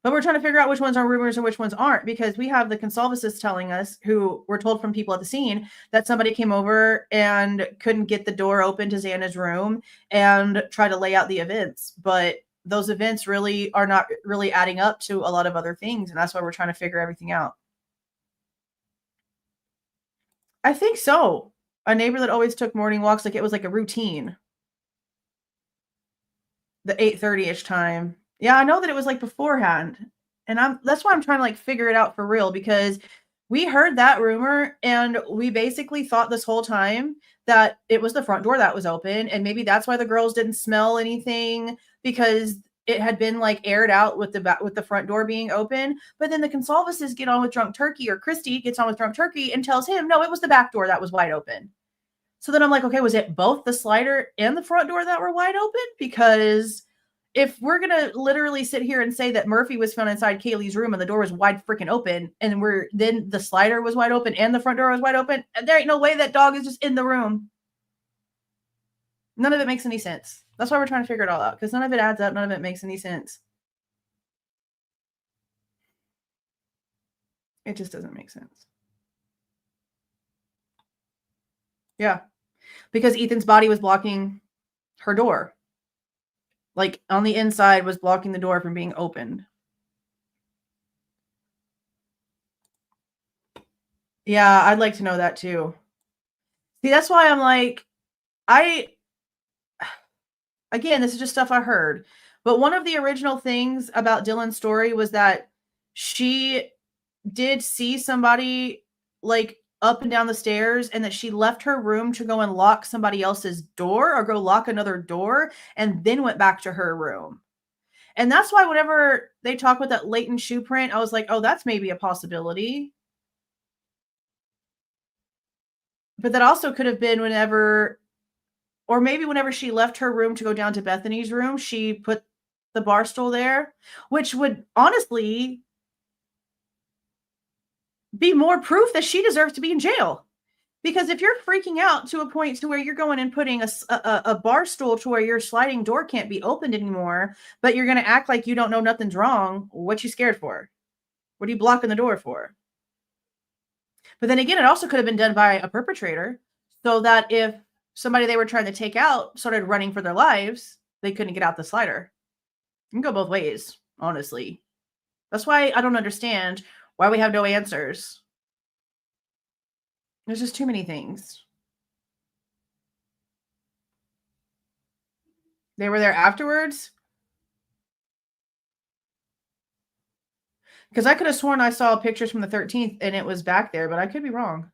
But we're trying to figure out which ones are rumors and which ones aren't, because we have the consolvacists telling us, who were told from people at the scene, that somebody came over and couldn't get the door open to Xana's room and try to lay out the events. But those events really are not really adding up to a lot of other things. And that's why we're trying to figure everything out. I think so. A neighbor that always took morning walks, like it was like a routine. The 8:30-ish time. Yeah, I know that it was like beforehand. And that's why I'm trying to like figure it out for real, because we heard that rumor and we basically thought this whole time that it was the front door that was open, and maybe that's why the girls didn't smell anything, because it had been like aired out with the front door being open. But then the Goncalveses get on with Drunk Turkey, or Christy gets on with Drunk Turkey and tells him, no, it was the back door that was wide open. So then I'm like, okay, was it both the slider and the front door that were wide open? Because if we're going to literally sit here and say that Murphy was found inside Kaylee's room and the door was wide freaking open, and then the slider was wide open and the front door was wide open, there ain't no way that dog is just in the room. None of it makes any sense. That's why we're trying to figure it all out, because none of it adds up. None of it makes any sense. It just doesn't make sense. Yeah. Because Ethan's body was blocking her door. Like on the inside was blocking the door from being opened. Yeah, I'd like to know that too. See, that's why I'm like, again, this is just stuff I heard. But one of the original things about Dylan's story was that she did see somebody like up and down the stairs, and that she left her room to go and lock somebody else's door or go lock another door, and then went back to her room. And that's why whenever they talk with that latent shoe print, I was like, oh, that's maybe a possibility. But that also could have been whenever she left her room to go down to Bethany's room, she put the bar stool there, which would honestly be more proof that she deserves to be in jail. Because if you're freaking out to a point to where you're going and putting a bar stool to where your sliding door can't be opened anymore, but you're going to act like you don't know nothing's wrong, what you scared for? What are you blocking the door for? But then again, it also could have been done by a perpetrator, so that if somebody they were trying to take out started running for their lives, they couldn't get out the slider. You can go both ways, honestly. That's why I don't understand why we have no answers. There's just too many things. They were there afterwards? Because I could have sworn I saw pictures from the 13th and it was back there, but I could be wrong.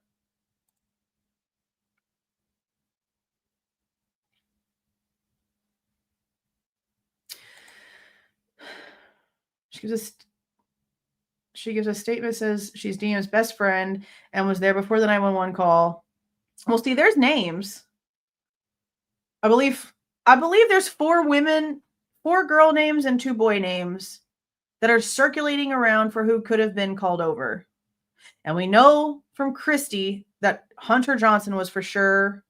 She gives a statement, says she's Dina's best friend and was there before the 911 call. Well, see, there's names. I believe there's 4 girl names and 2 boy names that are circulating around for who could have been called over. And we know from Christy that Hunter Johnson was for sure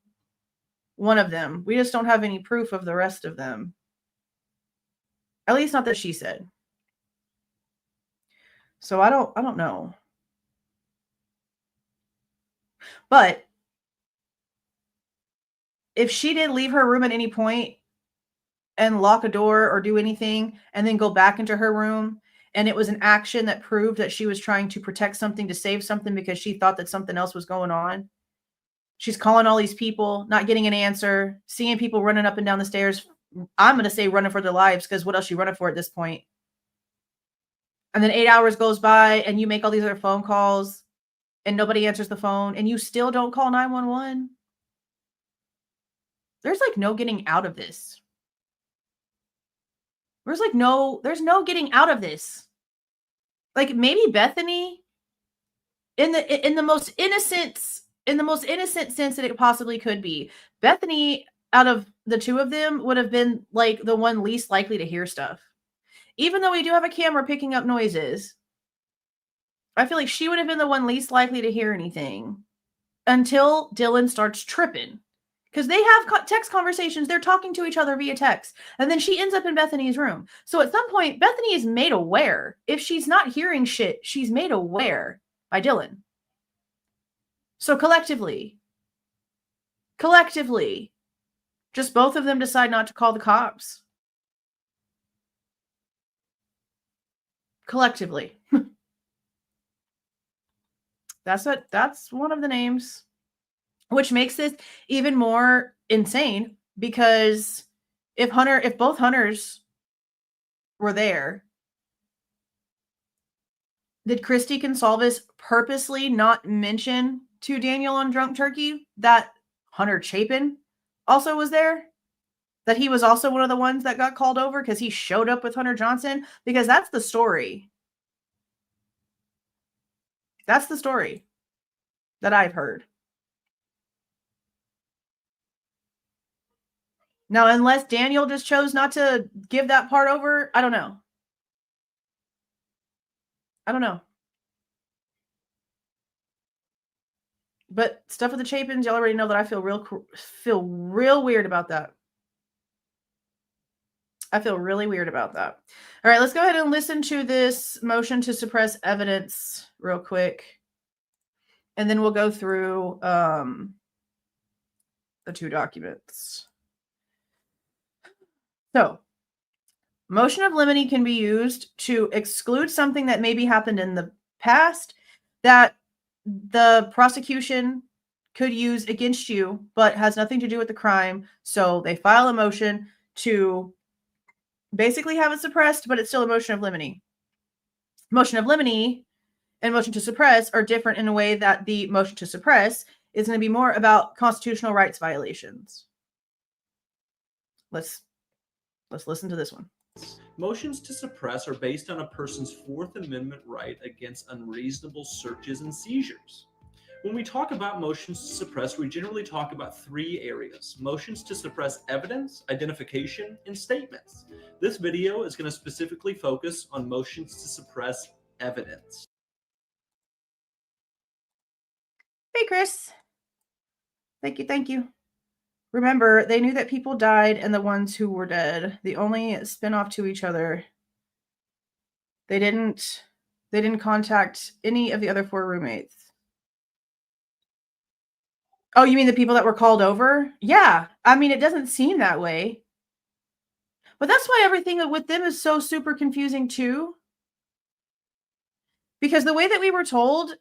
one of them. We just don't have any proof of the rest of them. At least not that she said. So I don't know. But if she did leave her room at any point and lock a door or do anything and then go back into her room, and it was an action that proved that she was trying to protect something, to save something, because she thought that something else was going on. She's calling all these people, not getting an answer, seeing people running up and down the stairs. I'm going to say running for their lives, because what else are you running for at this point? And then 8 hours goes by and you make all these other phone calls and nobody answers the phone and you still don't call 911. There's like no getting out of this. There's no getting out of this. Like maybe Bethany in the most innocent sense that it possibly could be. Bethany, out of the 2 of them, would have been like the one least likely to hear stuff. Even though we do have a camera picking up noises, I feel like she would have been the one least likely to hear anything until Dylan starts tripping. Because they have text conversations. They're talking to each other via text. And then she ends up in Bethany's room. So at some point, Bethany is made aware. If she's not hearing shit, she's made aware by Dylan. So collectively, just both of them decide not to call the cops. Collectively. That's one of the names. which makes this even more insane because if both hunters were there, did Christy Goncalves purposely not mention to Daniel on Drunk Turkey that Hunter Chapin also was there? That he was also one of the ones that got called over because he showed up with Hunter Johnson? Because that's the story. That's the story that I've heard. Now, unless Daniel just chose not to give that part over, I don't know. I don't know. But stuff with the Chapins, y'all already know that I feel real weird about that. I feel really weird about that. All right, let's go ahead and listen to this motion to suppress evidence real quick. And then we'll go through the 2 documents. So, motion of limine can be used to exclude something that maybe happened in the past that the prosecution could use against you, but has nothing to do with the crime. So they file a motion to basically have it suppressed, but it's still a motion of limine. Motion of limine and motion to suppress are different in a way that the motion to suppress is going to be more about constitutional rights violations. Let's listen to this one. Motions to suppress are based on a person's Fourth Amendment right against unreasonable searches and seizures. When we talk about motions to suppress, we generally talk about 3 areas: motions to suppress evidence, identification, and statements. This video is going to specifically focus on motions to suppress evidence. Hey, Chris. Thank you. Remember, they knew that people died and the ones who were dead. The only spin-off to each other. They didn't contact any of the other 4 roommates. Oh, you mean the people that were called over? Yeah. I mean, it doesn't seem that way. But that's why everything with them is so super confusing too. Because the way that we were told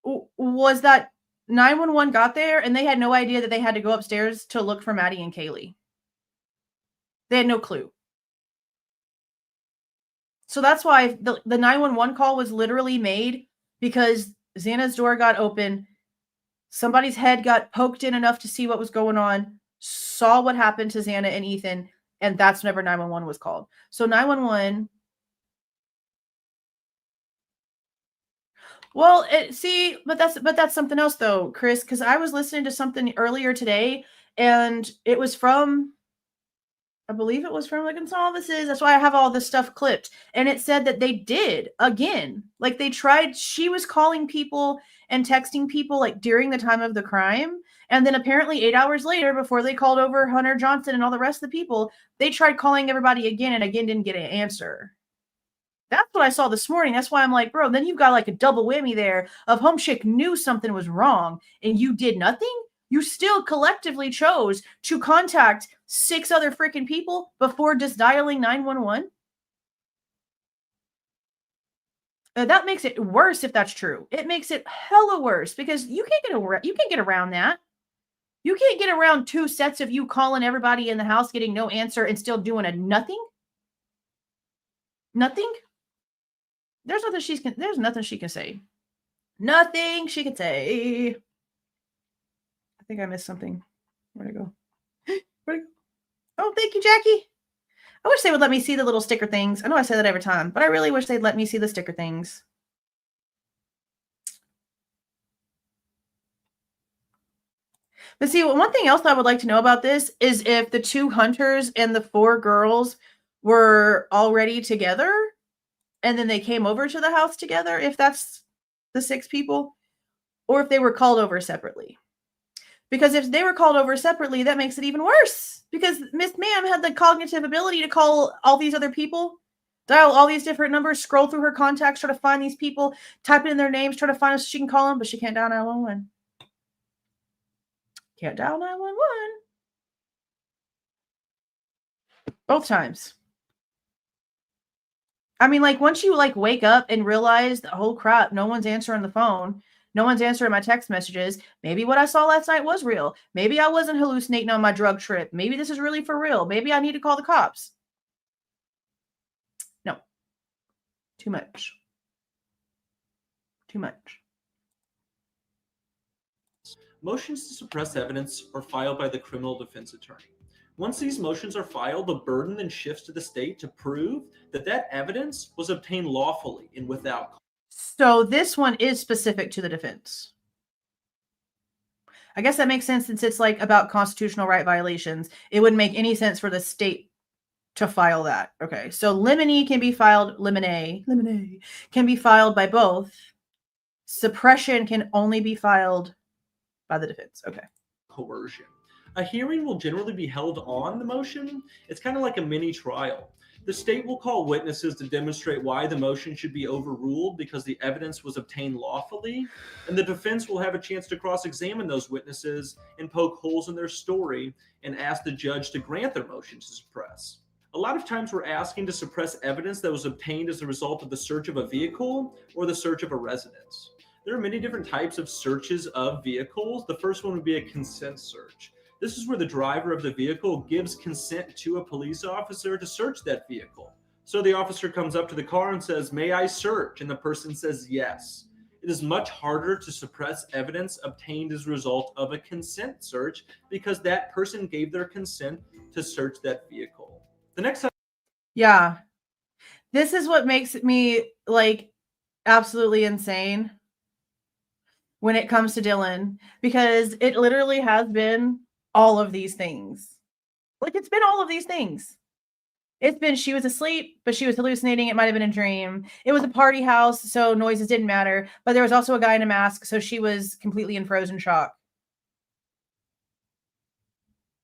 was that 911 got there and they had no idea that they had to go upstairs to look for Maddie and Kaylee. They had no clue. So that's why the 911 call was literally made because Xana's door got open. Somebody's head got poked in enough to see what was going on, saw what happened to Xana and Ethan, and that's whenever 911 was called. So 911. Well, but that's something else though, Chris, because I was listening to something earlier today, and it was from, I believe it was from the Goncalveses. That's why I have all this stuff clipped. And it said that they did again. Like they tried, she was calling people and texting people like during the time of the crime. And then apparently 8 hours later, before they called over Hunter Johnson and all the rest of the people, they tried calling everybody again and again didn't get an answer. That's what I saw this morning. That's why I'm like, bro, then you've got like a double whammy there of home chick knew something was wrong and you did nothing. You still collectively chose to contact 6 other freaking people before just dialing 911. That makes it worse if that's true. It makes it hella worse because you can't get around that. You can't get around 2 sets of you calling everybody in the house, getting no answer, and still doing a nothing. Nothing. There's nothing she can say. Nothing she can say. I think I missed something. Where'd it go? Where'd it go? Oh, thank you, Jackie. I wish they would let me see the little sticker things. I know I say that every time, but I really wish they'd let me see the sticker things. But see, one thing else I would like to know about this is if the 2 hunters and the 4 girls were already together and then they came over to the house together, if that's the 6 people, or if they were called over separately. Because if they were called over separately, that makes it even worse. Because Miss Ma'am had the cognitive ability to call all these other people, dial all these different numbers, scroll through her contacts, try to find these people, type in their names, try to find us so she can call them, but she can't dial 911. Can't dial 911. Both times. I mean, like, once you, like, wake up and realize, oh, crap, no one's answering the phone, No one's answering my text messages. Maybe what I saw last night was real. Maybe I wasn't hallucinating on my drug trip. Maybe this is really for real. Maybe I need to call the cops. No. Too much. Too much. Motions to suppress evidence are filed by the criminal defense attorney. Once these motions are filed, the burden then shifts to the state to prove that that evidence was obtained lawfully and without. So this one is specific to the defense. I guess that makes sense since it's like about constitutional right violations. It wouldn't make any sense for the state to file that. Okay, so limine can be filed, limine can be filed by both. Suppression can only be filed by the defense. Okay. Coercion. A hearing will generally be held on the motion. It's kind of like a mini trial. The state will call witnesses to demonstrate why the motion should be overruled because the evidence was obtained lawfully, and the defense will have a chance to cross-examine those witnesses and poke holes in their story and ask the judge to grant their motion to suppress. A lot of times we're asking to suppress evidence that was obtained as a result of the search of a vehicle or the search of a residence. There are many different types of searches of vehicles. The first one would be a consent search. This is where the driver of the vehicle gives consent to a police officer to search that vehicle. So the officer comes up to the car and says, "May I search?" And the person says yes. It is much harder to suppress evidence obtained as a result of a consent search because that person gave their consent to search that vehicle. The next time. Yeah. This is what makes me like absolutely insane when it comes to Dylan, because it literally has been all of these things. Like, it's been all of these things. It's been she was asleep, but she was hallucinating. It might have been a dream. It was a party house, so noises didn't matter. But there was also a guy in a mask, so she was completely in frozen shock.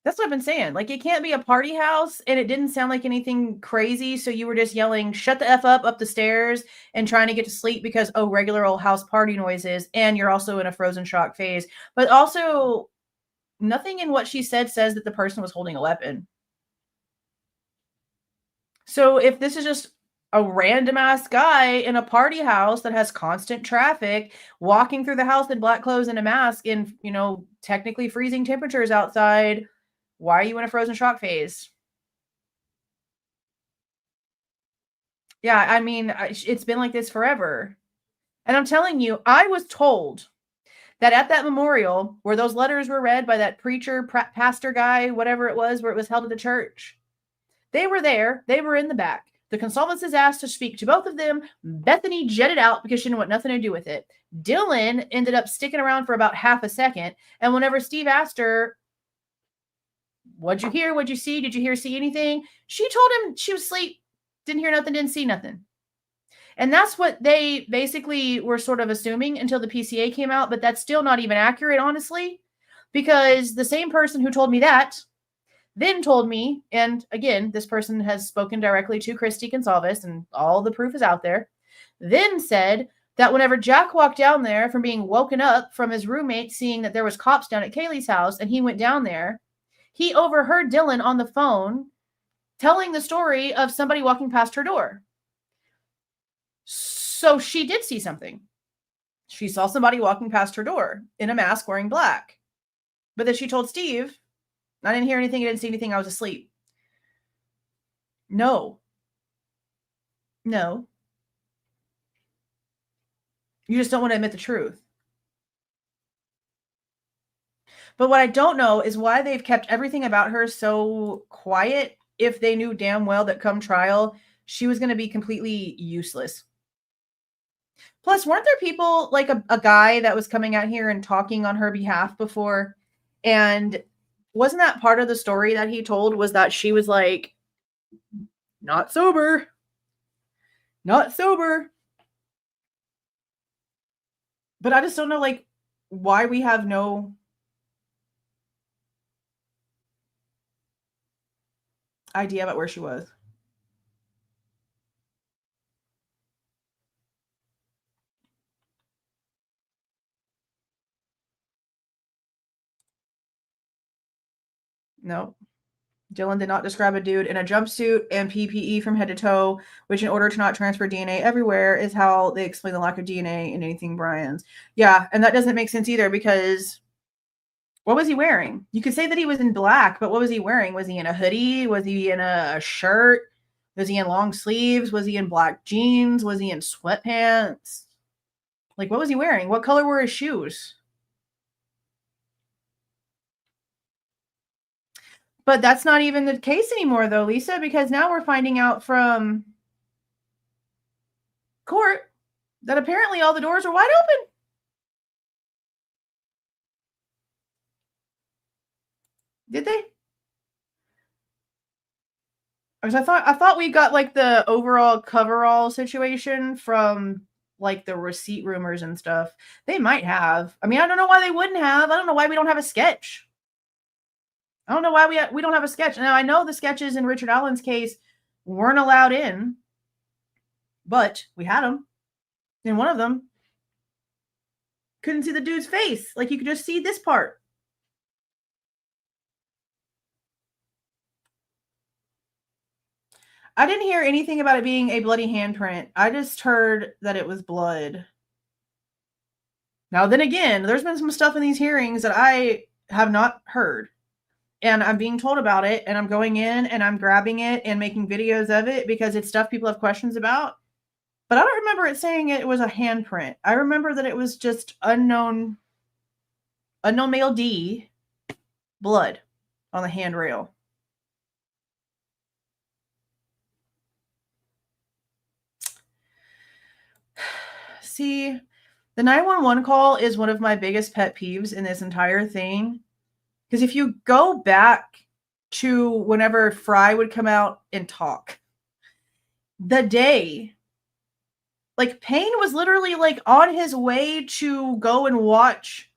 That's what I've been saying. Like, it can't be a party house, and it didn't sound like anything crazy, so you were just yelling, "Shut the F up the stairs," and trying to get to sleep because, oh, regular old house party noises, and you're also in a frozen shock phase. But also, nothing in what she said says that the person was holding a weapon. So if this is just a random ass guy in a party house that has constant traffic walking through the house in black clothes and a mask in, technically freezing temperatures outside, why are you in a frozen shock phase? Yeah, I mean, it's been like this forever. And I'm telling you, I was told that at that memorial where those letters were read by that preacher, pastor guy, whatever it was, where it was held at the church, they were there. They were in the back. The consultants is asked to speak to both of them. Bethany jetted out because she didn't want nothing to do with it. Dylan ended up sticking around for about half a second. And whenever Steve asked her, "What'd you hear? What'd you see? Did you see anything?" She told him she was asleep. Didn't hear nothing, didn't see nothing. And that's what they basically were sort of assuming until the PCA came out. But that's still not even accurate, honestly, because the same person who told me that then told me, and again, this person has spoken directly to Kaylee Goncalves, and all the proof is out there, then said that whenever Jack walked down there from being woken up from his roommate seeing that there was cops down at Kaylee's house, and he went down there, he overheard Dylan on the phone telling the story of somebody walking past her door. So she did see something. She saw somebody walking past her door in a mask wearing black. But then she told Steve, "I didn't hear anything. I didn't see anything. I was asleep." No. You just don't want to admit the truth. But what I don't know is why they've kept everything about her so quiet if they knew damn well that come trial, she was going to be completely useless. Plus, weren't there people like a guy that was coming out here and talking on her behalf before? And wasn't that part of the story that he told was that she was like, not sober. But I just don't know, like, why we have no idea about where she was. No. Dylan did not describe a dude in a jumpsuit and PPE from head to toe, which in order to not transfer DNA everywhere is how they explain the lack of DNA in anything Bryan's. Yeah, and that doesn't make sense either because what was he wearing? You could say that he was in black, but what was he wearing? Was he in a hoodie? Was he in a shirt? Was he in long sleeves? Was he in black jeans? Was he in sweatpants? Like, what was he wearing? What color were his shoes? But that's not even the case anymore, though, Lisa, because now we're finding out from court that apparently all the doors are wide open. Did they? Because I thought we got like the overall coverall situation from like the receipt rumors and stuff. They might have. I mean, I don't know why they wouldn't have. I don't know why we don't have a sketch. I don't know why we don't have a sketch. Now, I know the sketches in Richard Allen's case weren't allowed in, but we had them. And one of them couldn't see the dude's face. Like, you could just see this part. I didn't hear anything about it being a bloody handprint. I just heard that it was blood. Now, then again, there's been some stuff in these hearings that I have not heard. And I'm being told about it, and I'm going in and I'm grabbing it and making videos of it because it's stuff people have questions about. But I don't remember it saying it was a handprint. I remember that it was just unknown male D blood on the handrail. See, the 911 call is one of my biggest pet peeves in this entire thing. Because if you go back to whenever Fry would come out and talk, the day, like Payne was literally like on his way to go and watch,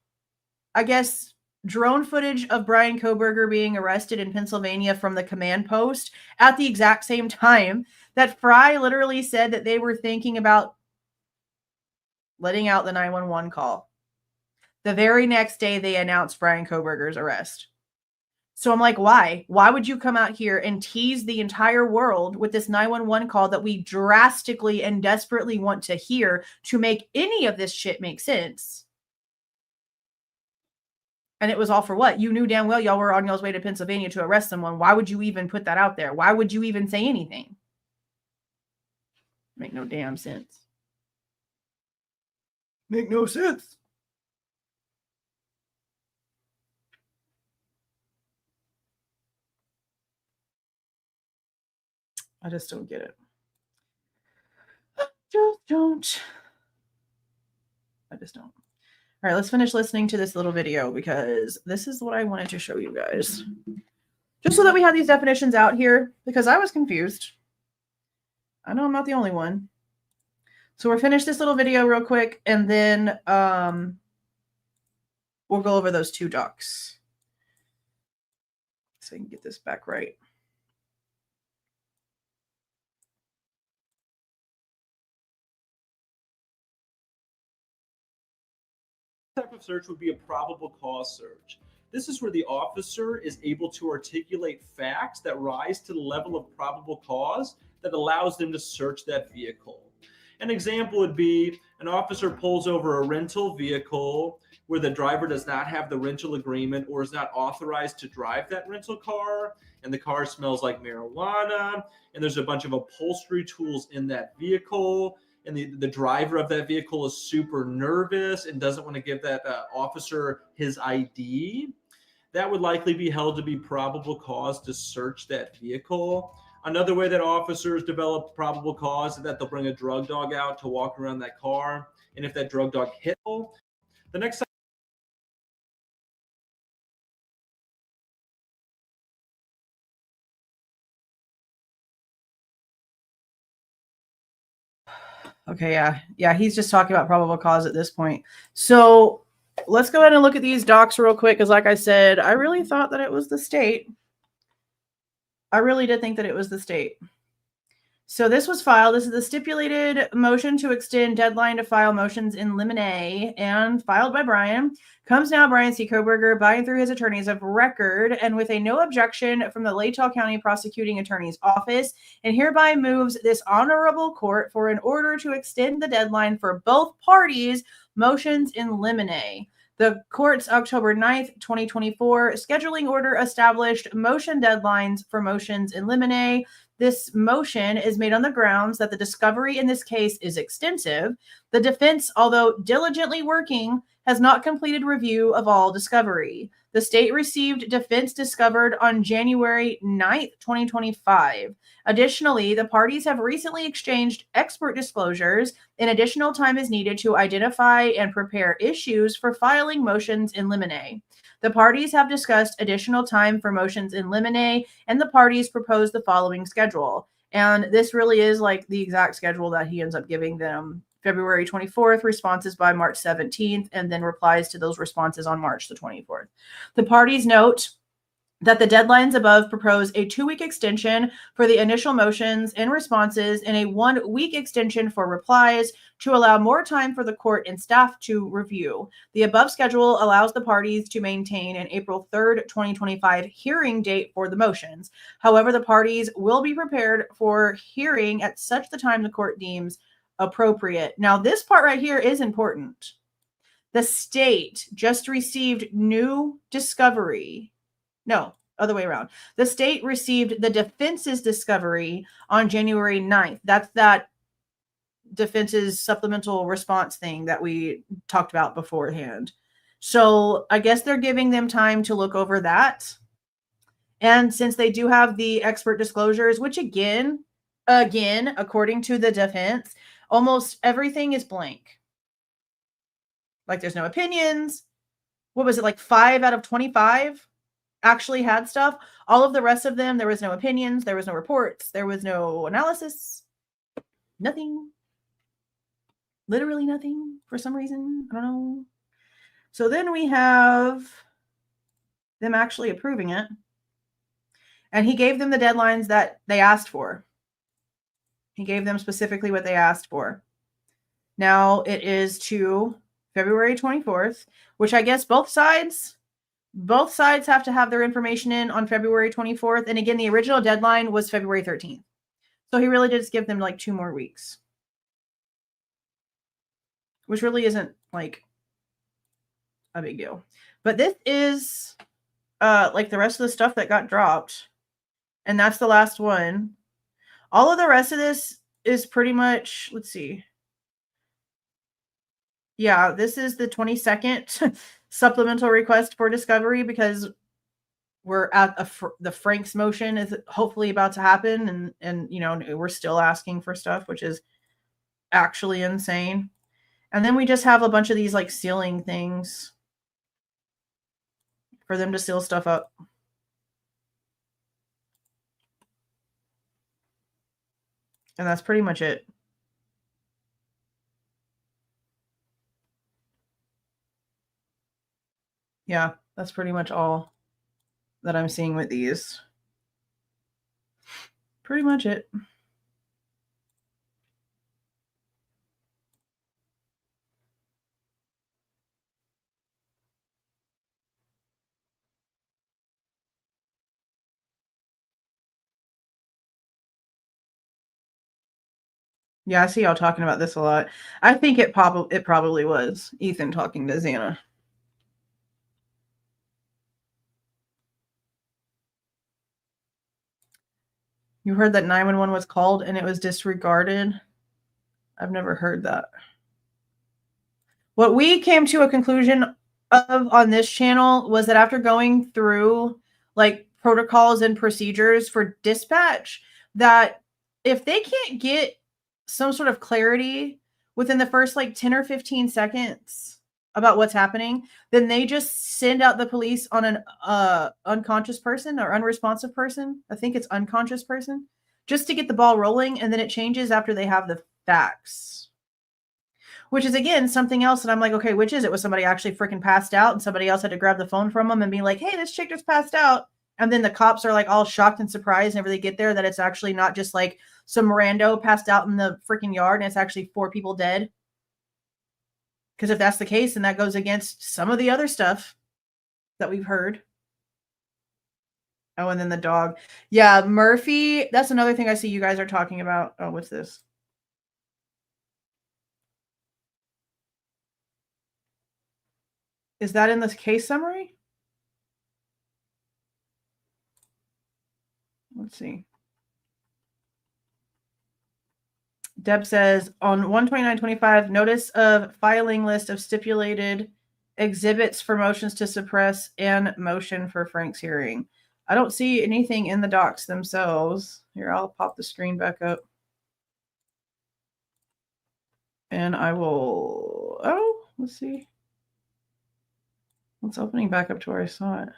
I guess, drone footage of Bryan Kohberger being arrested in Pennsylvania from the command post at the exact same time that Fry literally said that they were thinking about letting out the 911 call. The very next day, they announced Bryan Kohberger's arrest. So I'm like, why? Why would you come out here and tease the entire world with this 911 call that we drastically and desperately want to hear to make any of this shit make sense? And it was all for what? You knew damn well y'all were on y'all's way to Pennsylvania to arrest someone. Why would you even put that out there? Why would you even say anything? Make no damn sense. Make no sense. I just don't get it. Just don't. I just don't. All right, let's finish listening to this little video because this is what I wanted to show you guys. Just so that we have these definitions out here because I was confused. I know I'm not the only one. So we'll finish this little video real quick and then we'll go over those two docs. So I can get this back right. Type of search would be a probable cause search. This is where the officer is able to articulate facts that rise to the level of probable cause that allows them to search that vehicle. An example would be an officer pulls over a rental vehicle where the driver does not have the rental agreement or is not authorized to drive that rental car, and the car smells like marijuana, and there's a bunch of upholstery tools in that vehicle, and the driver of that vehicle is super nervous and doesn't want to give that officer his ID. That would likely be held to be probable cause to search that vehicle. Another way that officers develop probable cause is that they'll bring a drug dog out to walk around that car. And if that drug dog hits, the next time. Okay, yeah, he's just talking about probable cause at this point. So let's go ahead and look at these docs real quick because, like I said, I really thought that it was the state. I really did think that it was the state. So this was filed. This is the stipulated motion to extend deadline to file motions in limine and filed by Bryan. Comes now Bryan C. Kohberger by and through his attorneys of record and with a no objection from the Latah County Prosecuting Attorney's Office, and hereby moves this honorable court for an order to extend the deadline for both parties' motions in limine. The court's October 9th, 2024 scheduling order established motion deadlines for motions in limine. This motion is made on the grounds that the discovery in this case is extensive. The defense, although diligently working, has not completed review of all discovery. The state received defense discovered on January 9th, 2025. Additionally, the parties have recently exchanged expert disclosures, and additional time is needed to identify and prepare issues for filing motions in limine. The parties have discussed additional time for motions in limine, and the parties proposed the following schedule. And this really is like the exact schedule that he ends up giving them. February 24th, responses by March 17th, and then replies to those responses on March the 24th. The parties note that the deadlines above propose a 2-week extension for the initial motions and responses and a 1-week extension for replies to allow more time for the court and staff to review. The above schedule allows the parties to maintain an April 3rd, 2025 hearing date for the motions. However, the parties will be prepared for hearing at such the time the court deems appropriate. Now, this part right here is important. The state just received new discovery. No, other way around. The state received the defense's discovery on January 9th. That's that defense's supplemental response thing that we talked about beforehand. So I guess they're giving them time to look over that. And since they do have the expert disclosures, which again, according to the defense, almost everything is blank. Like there's no opinions. What was it, like 5 out of 25 actually had stuff? All of the rest of them, there was no opinions, there was no reports, there was no analysis. Nothing. Literally nothing for some reason. I don't know. So then we have them actually approving it. And he gave them the deadlines that they asked for. He gave them specifically what they asked for. Now it is to February 24th, which I guess both sides have to have their information in on February 24th. And again, the original deadline was February 13th. So he really did just give them like 2 more weeks, which really isn't like a big deal. But this is like the rest of the stuff that got dropped. And that's the last one. All of the rest of this is pretty much, let's see. Yeah, this is the 22nd supplemental request for discovery because we're at the Frank's motion is hopefully about to happen. And, you know, we're still asking for stuff, which is actually insane. And then we just have a bunch of these like sealing things for them to seal stuff up. And that's pretty much it. Yeah, that's pretty much all that I'm seeing with these. Pretty much it. Yeah, I see y'all talking about this a lot. I think it probably was Ethan talking to Xana. You heard that 911 was called and it was disregarded? I've never heard that. What we came to a conclusion of on this channel was that after going through like protocols and procedures for dispatch, that if they can't get some sort of clarity within the first like 10 or 15 seconds about what's happening, then they just send out the police on an unconscious person or unresponsive person. I think it's unconscious person, just to get the ball rolling. And then it changes after they have the facts, which is again something else. And I'm like, okay, which is it? Was somebody actually freaking passed out and somebody else had to grab the phone from them and be like, hey, this chick just passed out? And then the cops are like all shocked and surprised whenever they get there that it's actually not just like some rando passed out in the freaking yard and it's actually 4 people dead. Because if that's the case, then that goes against some of the other stuff that we've heard. Oh, and then the dog. Yeah, Murphy. That's another thing I see you guys are talking about. Oh, what's this? Is that in this case summary? Let's see. Deb says on 129.25, notice of filing list of stipulated exhibits for motions to suppress and motion for Frank's hearing. I don't see anything in the docs themselves. Here, I'll pop the screen back up. And I will, oh, let's see. It's opening back up to where I saw it.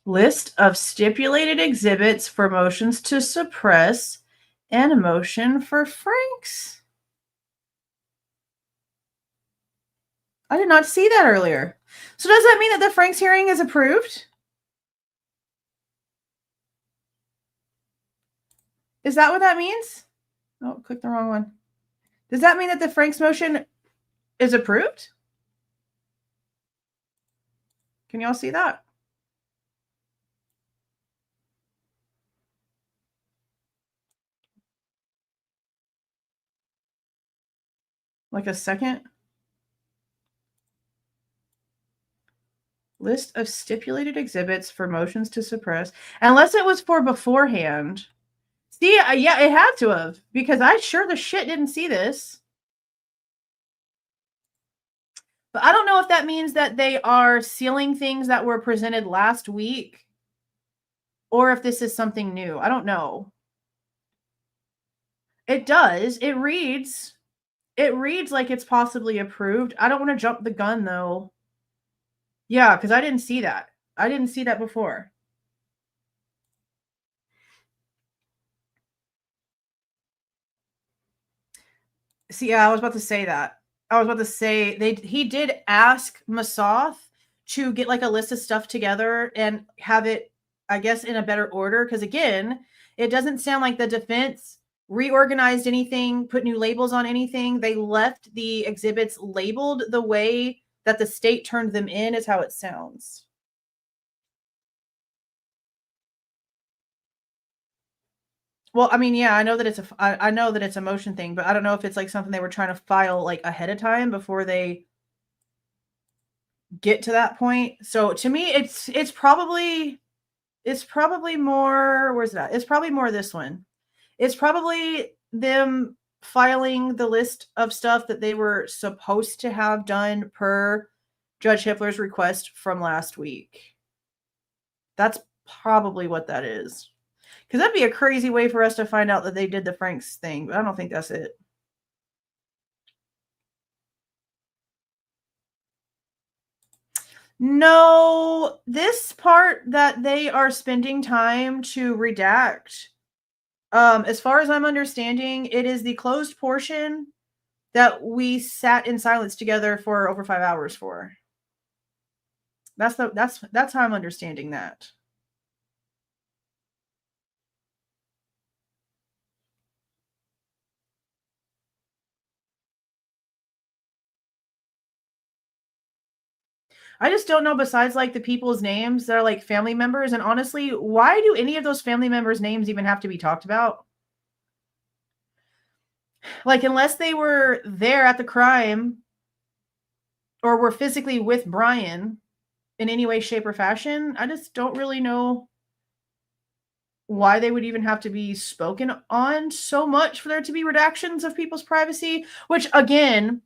List of stipulated exhibits for motions to suppress and a motion for Frank's. I did not see that earlier. So does that mean that the Frank's hearing is approved? Is that what that means? Oh, click the wrong one. Does that mean that the Frank's motion is approved? Can y'all see that? Like a second? List of stipulated exhibits for motions to suppress. Unless it was for beforehand. See, yeah, it had to have. Because I sure the shit didn't see this. But I don't know if that means that they are sealing things that were presented last week. Or if this is something new. I don't know. It does. It reads like it's possibly approved. I don't want to jump the gun, though. Yeah, because I didn't see that. I didn't see that before. See, yeah, I was about to say that. I was about to say he did ask Masoth to get like a list of stuff together and have it, I guess, in a better order. Because again, it doesn't sound like the defense reorganized anything, put new labels on anything. They left the exhibits labeled the way that the state turned them in, is how it sounds. Well, I mean, yeah, I know that it's a motion thing, but I don't know if it's like something they were trying to file like ahead of time before they get to that point. So to me, it's probably more, where's that? It's probably more this one. It's probably them filing the list of stuff that they were supposed to have done per Judge Hippler's request from last week. That's probably what that is. Because that'd be a crazy way for us to find out that they did the Frank's thing, but I don't think that's it. No, this part that they are spending time to redact, as far as I'm understanding, it is the closed portion that we sat in silence together for over 5 hours for. That's how I'm understanding that. I just don't know, besides like the people's names that are like family members. And honestly, why do any of those family members' names even have to be talked about? Like, unless they were there at the crime or were physically with Bryan in any way, shape, or fashion, I just don't really know why they would even have to be spoken on so much for there to be redactions of people's privacy, which again,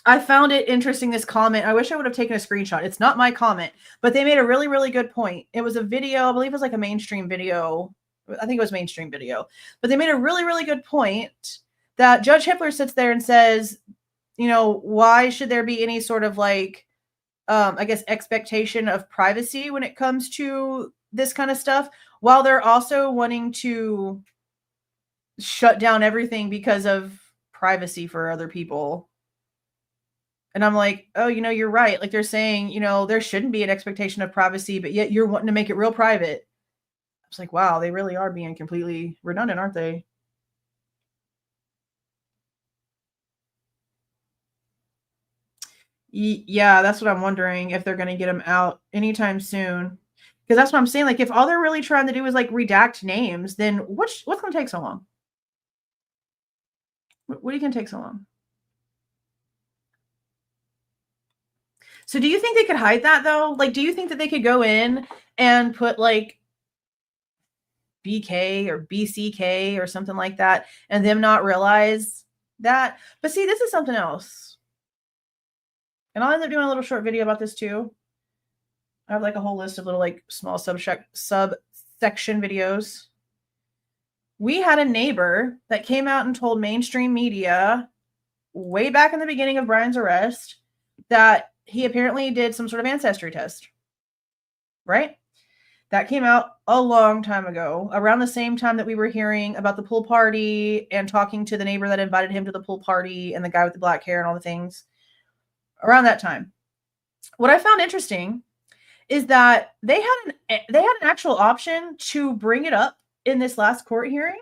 I found it interesting, this comment. I wish I would have taken a screenshot. It's not my comment, but they made a really, really good point. It was a video, I believe it was like a mainstream video. I think it was mainstream video, but they made a really, really good point that Judge Hippler sits there and says, you know, why should there be any sort of like, I guess, expectation of privacy when it comes to this kind of stuff, while they're also wanting to shut down everything because of privacy for other people. And I'm like, oh, you're right. Like they're saying, there shouldn't be an expectation of privacy, but yet you're wanting to make it real private. I was like, wow, they really are being completely redundant, aren't they? Yeah, that's what I'm wondering, if they're going to get them out anytime soon. Because that's what I'm saying. Like, if all they're really trying to do is like redact names, then what's going to take so long? What are you going to take so long? So do you think they could hide that though? Like, do you think that they could go in and put like BK or BCK or something like that and them not realize that? But see, this is something else. And I'll end up doing a little short video about this too. I have like a whole list of little like small subsection videos. We had a neighbor that came out and told mainstream media way back in the beginning of Bryan's arrest that he apparently did some sort of ancestry test, right? That came out a long time ago, around the same time that we were hearing about the pool party and talking to the neighbor that invited him to the pool party and the guy with the black hair and all the things. Around that time. What I found interesting is that they had an actual option to bring it up in this last court hearing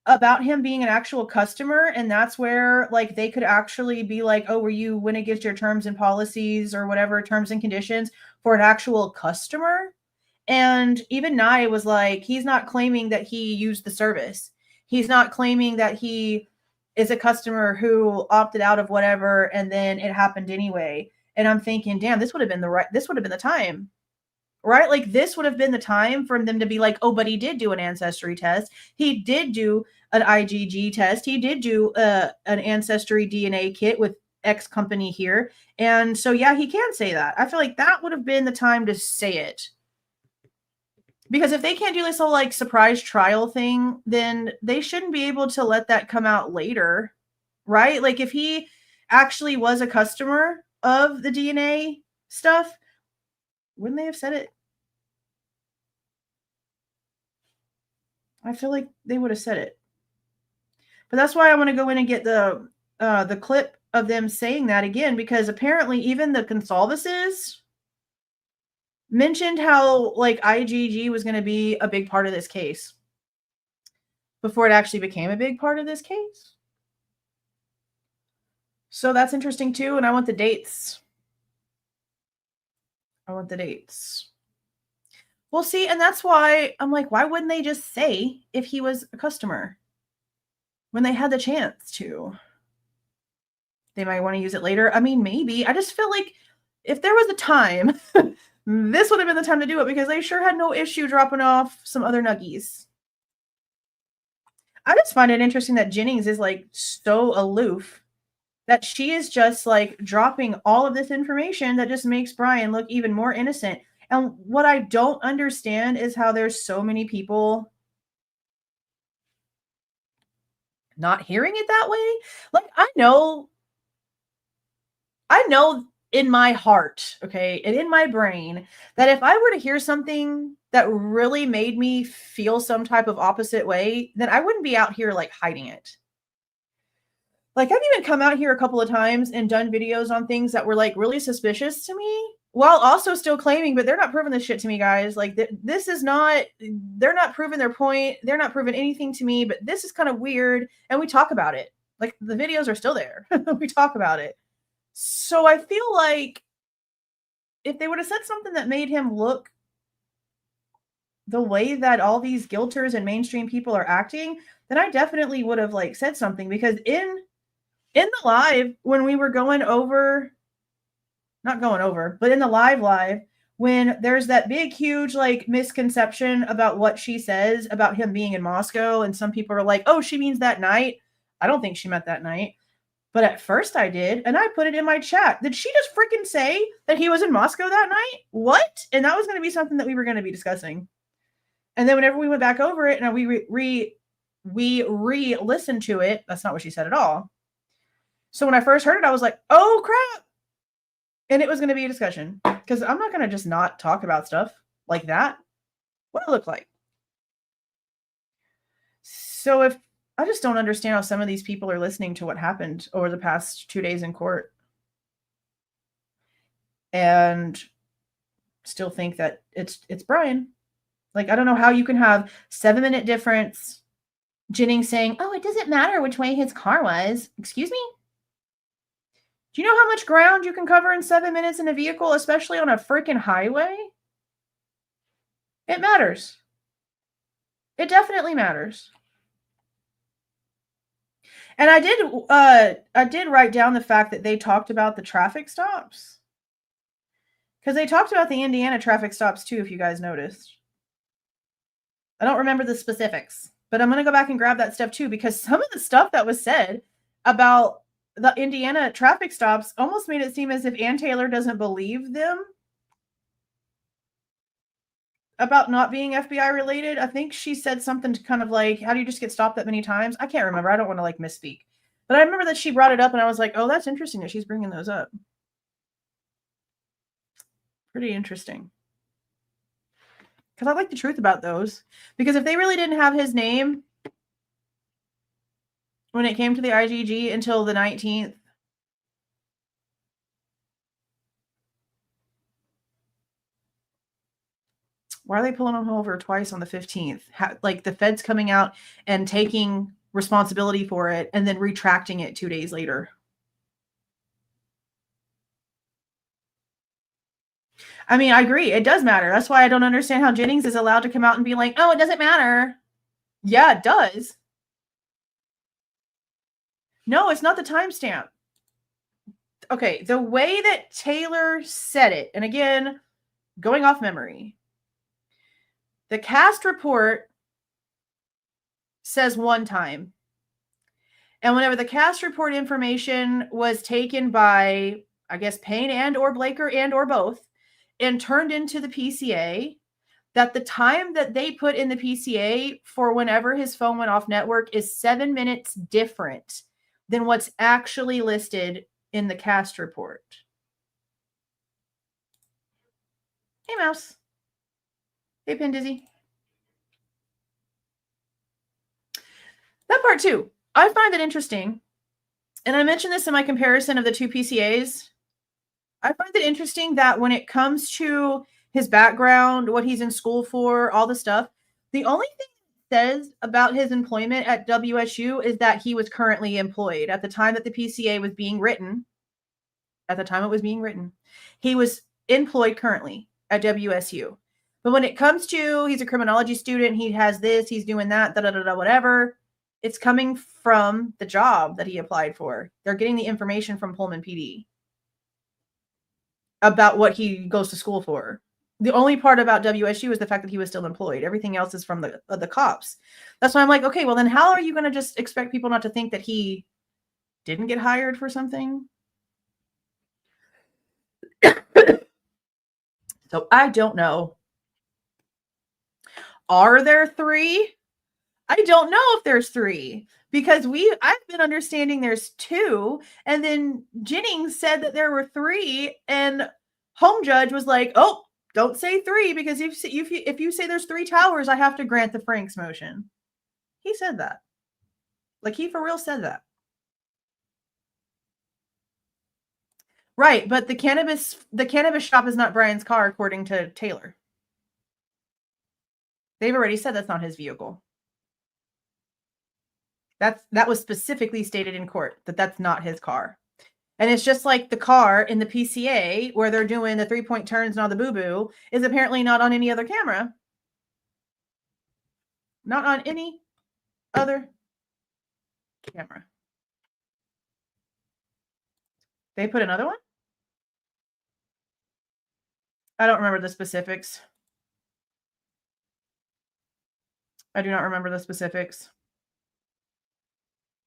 about him being an actual customer, and that's where like they could actually be like, oh, were you went against your terms and policies or whatever terms and conditions for an actual customer? And even Nye was like, he's not claiming that he used the service. He's not claiming that he is a customer who opted out of whatever and then it happened anyway. And I'm thinking, damn, this would have been the time. Right? Like this would have been the time for them to be like, oh, but he did do an ancestry test. He did do an IgG test. He did do an ancestry DNA kit with X company here. And so, yeah, he can say that. I feel like that would have been the time to say it. Because if they can't do this whole like surprise trial thing, then they shouldn't be able to let that come out later. Right? Like if he actually was a customer of the DNA stuff, wouldn't they have said it? I feel like they would have said it. But that's why I want to go in and get the clip of them saying that again, because apparently even the Goncalveses mentioned how like IgG was going to be a big part of this case before it actually became a big part of this case. So that's interesting too. And I want the dates. Well, see, and that's why I'm like, why wouldn't they just say if he was a customer when they had the chance to? They might want to use it later. I mean, maybe. I just feel like if there was a time, this would have been the time to do it because they sure had no issue dropping off some other nuggies. I just find it interesting that Jennings is like so aloof that she is just like dropping all of this information that just makes Bryan look even more innocent. And what I don't understand is how there's so many people not hearing it that way. Like, I know in my heart, okay, and in my brain, that if I were to hear something that really made me feel some type of opposite way, then I wouldn't be out here like hiding it. Like, I've even come out here a couple of times and done videos on things that were like really suspicious to me, while also still claiming, but they're not proving this shit to me, guys. Like, this is not, they're not proving their point. They're not proving anything to me, but this is kind of weird. And we talk about it. Like, the videos are still there. We talk about it. So I feel like if they would have said something that made him look the way that all these guilters and mainstream people are acting, then I definitely would have like said something, because in the live, when we were going over, not going over, but in the live, when there's that big, huge, like misconception about what she says about him being in Moscow. And some people are like, oh, she means that night. I don't think she meant that night. But at first I did. And I put it in my chat. Did she just freaking say that he was in Moscow that night? What? And that was going to be something that we were going to be discussing. And then whenever we went back over it and we re-listened to it, that's not what she said at all. So when I first heard it, I was like, oh, crap. And it was going to be a discussion, because I'm not going to just not talk about stuff like that. What it look like. So if I just don't understand how some of these people are listening to what happened over the past 2 days in court and still think that it's Bryan. Like, I don't know how you can have 7-minute difference. Jennings saying, oh, it doesn't matter which way his car was. Excuse me? Do you know how much ground you can cover in 7 minutes in a vehicle, especially on a freaking highway? It matters. It definitely matters. And I did write down the fact that they talked about the traffic stops. Because they talked about the Indiana traffic stops too, if you guys noticed. I don't remember the specifics, but I'm going to go back and grab that stuff too, because some of the stuff that was said about the Indiana traffic stops almost made it seem as if Ann Taylor doesn't believe them about not being FBI related. I think she said something to kind of like, how do you just get stopped that many times? I can't remember. I don't want to like misspeak. But I remember that she brought it up and I was like, oh, that's interesting that she's bringing those up. Pretty interesting. Because I like the truth about those. Because if they really didn't have his name when it came to the IGG until the 19th, why are they pulling him over twice on the 15th? Like the feds coming out and taking responsibility for it and then retracting it 2 days later. I mean, I agree. It does matter. That's why I don't understand how Jennings is allowed to come out and be like, oh, it doesn't matter. Yeah, it does. No, it's not the timestamp. Okay, the way that Taylor said it, and again, going off memory, the cast report says one time. And whenever the cast report information was taken by, I guess, Payne and or Blaker and or both, and turned into the PCA, that the time that they put in the PCA for whenever his phone went off network is 7 minutes different than what's actually listed in the cast report. Hey, Mouse. Hey, Pin Dizzy. That part too. I find it interesting. And I mentioned this in my comparison of the two PCAs. I find it interesting that when it comes to his background, what he's in school for, all the stuff, the only thing it says about his employment at WSU is that he was currently employed. At the time that the PCA was being written, he was employed currently at WSU. But when it comes to he's a criminology student, he has this, he's doing that, whatever, it's coming from the job that he applied for. They're getting the information from Pullman PD about what he goes to school for. The only part about WSU is the fact that he was still employed. Everything else is from the cops. That's why I'm like, okay, well then how are you going to just expect people not to think that he didn't get hired for something? So I don't know. Are there 3? I don't know if there's 3 because I've been understanding there's 2, and then Jennings said that there were 3, and home judge was like, "Oh, don't say 3 because if you say there's 3 towers, I have to grant the Franks motion." He said that. Like he for real said that. Right, but the cannabis shop is not Bryan's car according to Taylor. They've already said that's not his vehicle. That was specifically stated in court that that's not his car. And it's just like the car in the PCA where they're doing the 3-point turns and all the boo-boo is apparently not on any other camera. Not on any other camera. They put another one? I don't remember the specifics. I do not remember the specifics.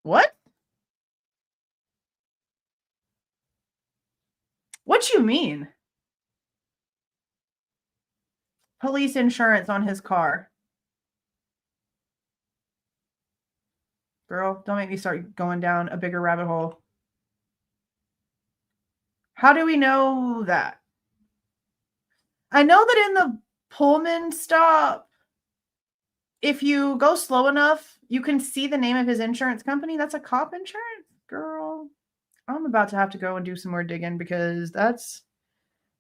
What? What you mean? Police insurance on his car. Girl, don't make me start going down a bigger rabbit hole. How do we know that? I know that in the Pullman stop, if you go slow enough, you can see the name of his insurance company. That's a cop insurance, girl. I'm about to have to go and do some more digging because that's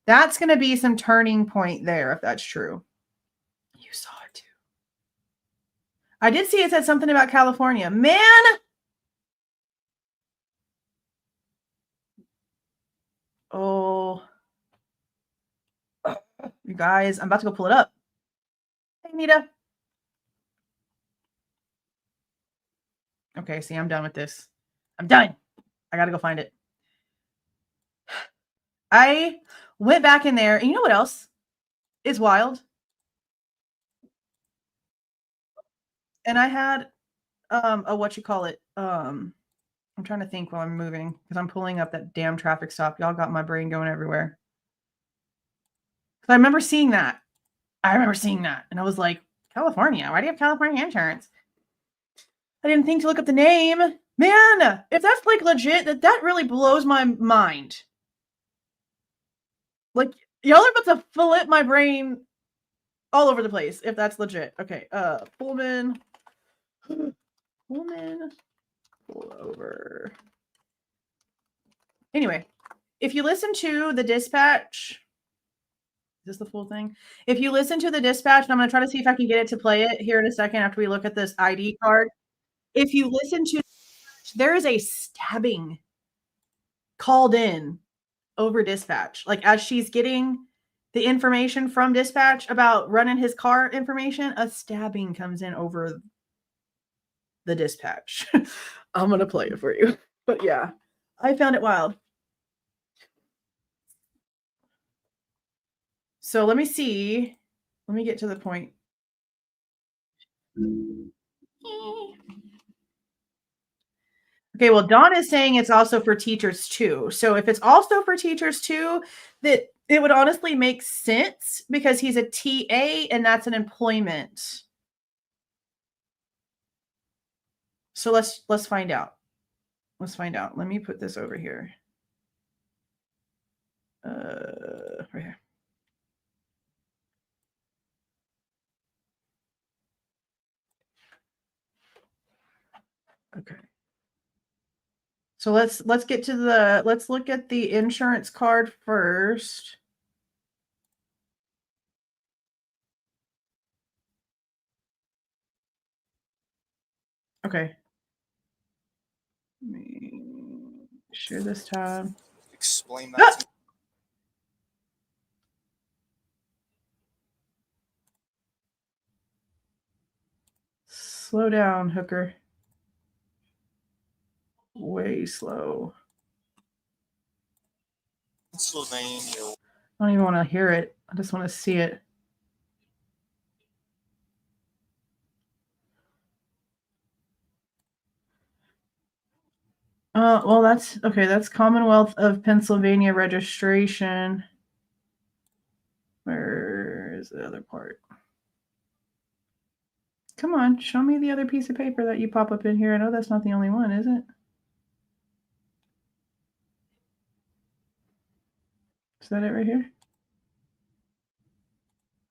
going to be some turning point there if that's true. You saw it too. I did see it said something about California. Man! Oh. You guys, I'm about to go pull it up. Hey, Nita. Okay, see, I'm done with this. I'm done. I got to go find it. I went back in there, and you know what else is wild? And I had I'm trying to think while I'm moving because I'm pulling up that damn traffic stop. Y'all got my brain going everywhere. I remember seeing that. And I was like, California? Why do you have California insurance? I didn't think to look up the name. Man, if that's like legit, that really blows my mind. Like, y'all are about to flip my brain all over the place if that's legit. Okay, Pullman, pull over. Anyway, if you listen to the dispatch, is this the full thing? If you listen to the dispatch, and I'm going to try to see if I can get it to play it here in a second after we look at this ID card. If you listen to, there is a stabbing called in over dispatch. Like as she's getting the information from dispatch about running his car information, a stabbing comes in over the dispatch. I'm going to play it for you. But yeah, I found it wild. So let me see. Let me get to the point. Okay, well, Dawn is saying it's also for teachers too. So if it's also for teachers too, that it would honestly make sense because he's a TA and that's an employment. So let's find out. Let's find out. Let me put this over here. Right here. Okay. So let's get to let's look at the insurance card first. Okay. Let me share this tab. Explain that. Slow down, hooker. Way slow. Pennsylvania. I don't even want to hear it. I just want to see it. Well, that's okay. That's Commonwealth of Pennsylvania registration. Where is the other part? Come on, show me the other piece of paper that you pop up in here. I know that's not the only one, is it? Is that it right here?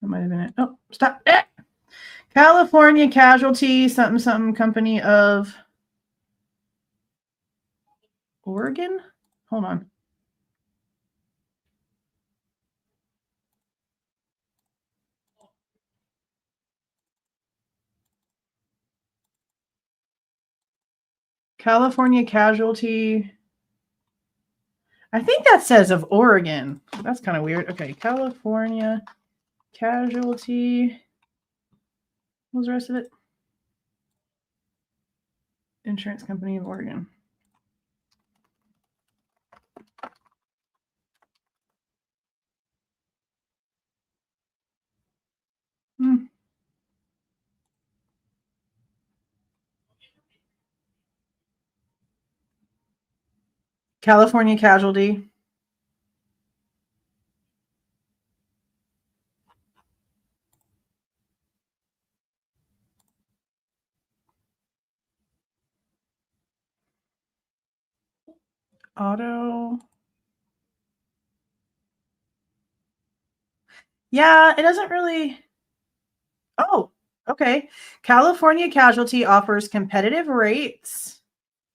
That might have been it. Oh, stop. California Casualty, something company of Oregon? Hold on. California Casualty. I think that says of Oregon. That's kind of weird. Okay, California Casualty. What was the rest of it? Insurance Company of Oregon. California Casualty. Auto. Yeah, it doesn't really. Oh, Okay. California Casualty offers competitive rates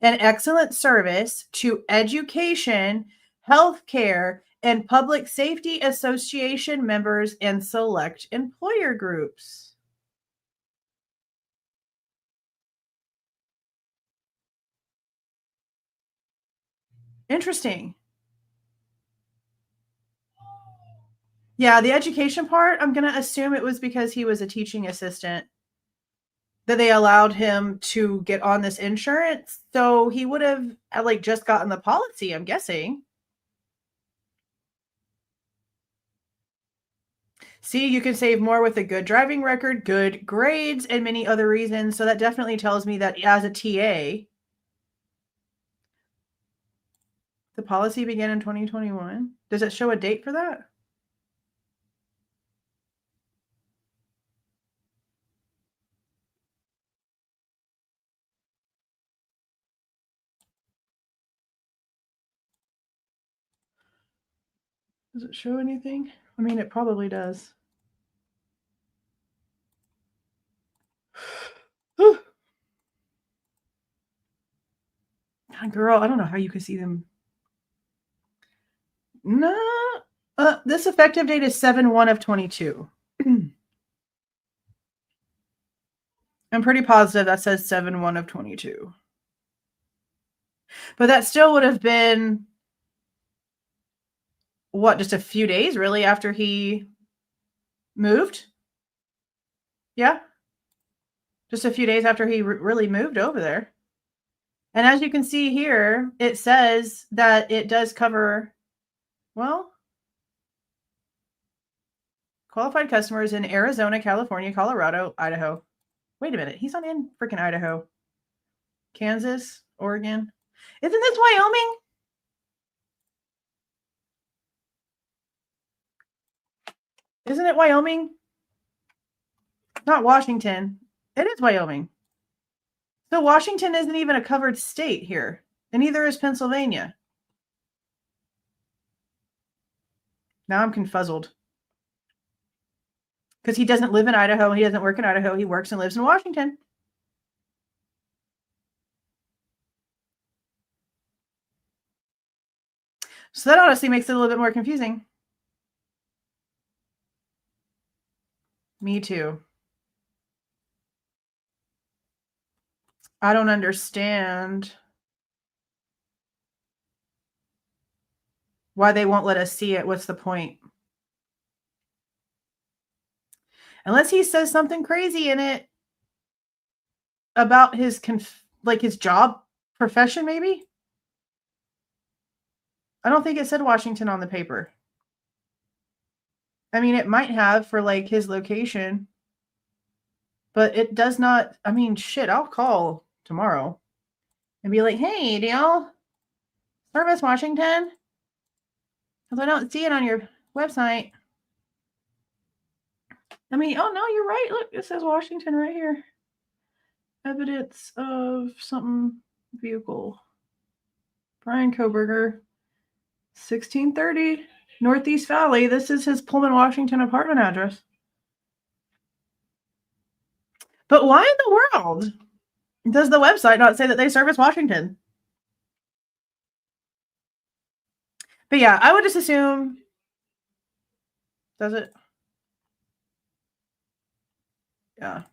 and excellent service to education, healthcare, and public safety association members and select employer groups. Interesting. Yeah, the education part, I'm going to assume it was because he was a teaching assistant that they allowed him to get on this insurance. So he would have like just gotten the policy, I'm guessing. See, you can save more with a good driving record, good grades, and many other reasons. So that definitely tells me that as a TA, the policy began in 2021. Does it show a date for that? Does it show anything? I mean, it probably does. Girl, I don't know how you could see them. No, this effective date is 7/1 of 22. I'm pretty positive that says 7/1 of 22. But that still would have been, what, just a few days really after he moved? Yeah. Just a few days after he really moved over there. And as you can see here, it says that it does cover, well, qualified customers in Arizona, California, Colorado, Idaho. Wait a minute. He's not in freaking Idaho. Kansas, Oregon. Isn't this Wyoming? Isn't it Wyoming? Not Washington. It is Wyoming. So Washington isn't even a covered state here, and neither is Pennsylvania. Now I'm confuzzled. Because he doesn't live in Idaho, he doesn't work in Idaho, he works and lives in Washington. So that honestly makes it a little bit more confusing. Me too. I don't understand why they won't let us see it. What's the point? Unless he says something crazy in it about his his job profession, maybe? I don't think it said Washington on the paper. I mean, it might have for like his location, but it does not. I mean, shit, I'll call tomorrow and be like, hey, do y'all service Washington? Because I don't see it on your website. I mean, oh no, you're right. Look, it says Washington right here. Evidence of something vehicle. Bryan Kohberger, 1630 Northeast Valley. This is his Pullman, Washington apartment address. But why in the world does the website not say that they service Washington? But yeah, I would just assume. Does it? Yeah.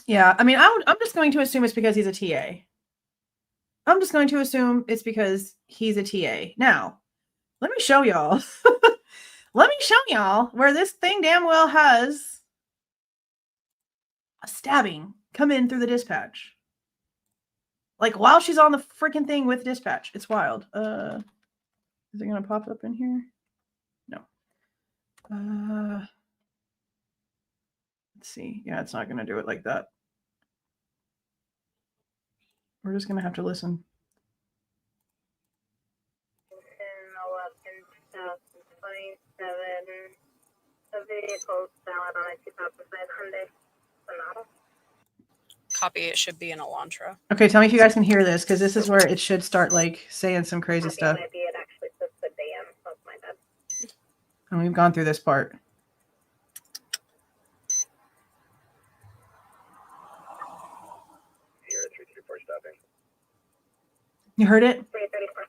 Yeah, I mean, I'm just going to assume it's because he's a TA. I'm just going to assume it's because he's a TA. Now, let me show y'all. Let me show y'all where this thing damn well has a stabbing come in through the dispatch. Like while she's on the freaking thing with dispatch. It's wild. Is it going to pop up in here? No. Let's see. Yeah, it's not going to do it like that. We're just going to have to listen. The vehicle selling on a 2005 Hyundai Sonata. Copy. It should be an Elantra. Okay, tell me if you guys can hear this, because this is where it should start like saying some crazy stuff. Maybe it actually puts the dam. That's my bad. And we've gone through this part. Sierra 334 stopping. You heard it? 334.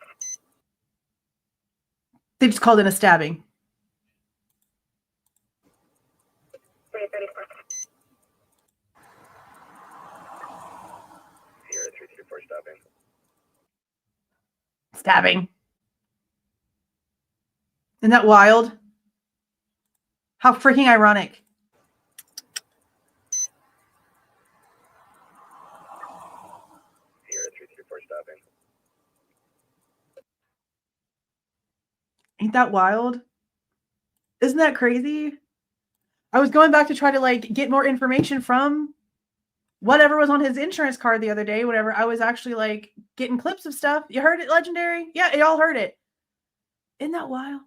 They just called it a stabbing. 334. Sierra 334 stopping. Stabbing. Isn't that wild? How freaking ironic. Sierra 334 stopping. Ain't that wild? Isn't that crazy? I was going back to try to like get more information from whatever was on his insurance card the other day, whatever. I was actually like getting clips of stuff. You heard it, Legendary? Yeah, y'all heard it. Isn't that wild?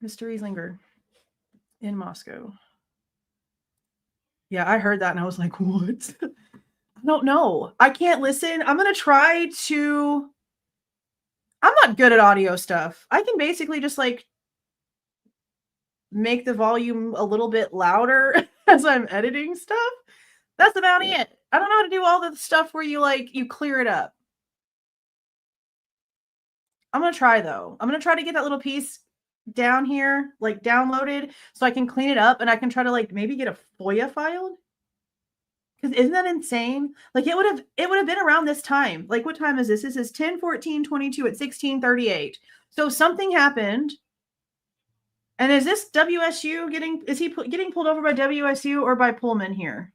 Mysteries linger in Moscow. Yeah, I heard that and I was like, what? I don't know. I can't listen. I'm going to try to... I'm not good at audio stuff. I can basically just like make the volume a little bit louder as I'm editing stuff. That's about it. I don't know how to do all the stuff where you like, you clear it up. I'm going to try though. I'm going to try to get that little piece down here, like downloaded so I can clean it up and I can try to like maybe get a FOIA filed. Because isn't that insane? Like it would have been around this time. Like what time is this? This is 10/14/22 at 16:38. So something happened. And is this WSU getting pulled over by WSU or by Pullman here?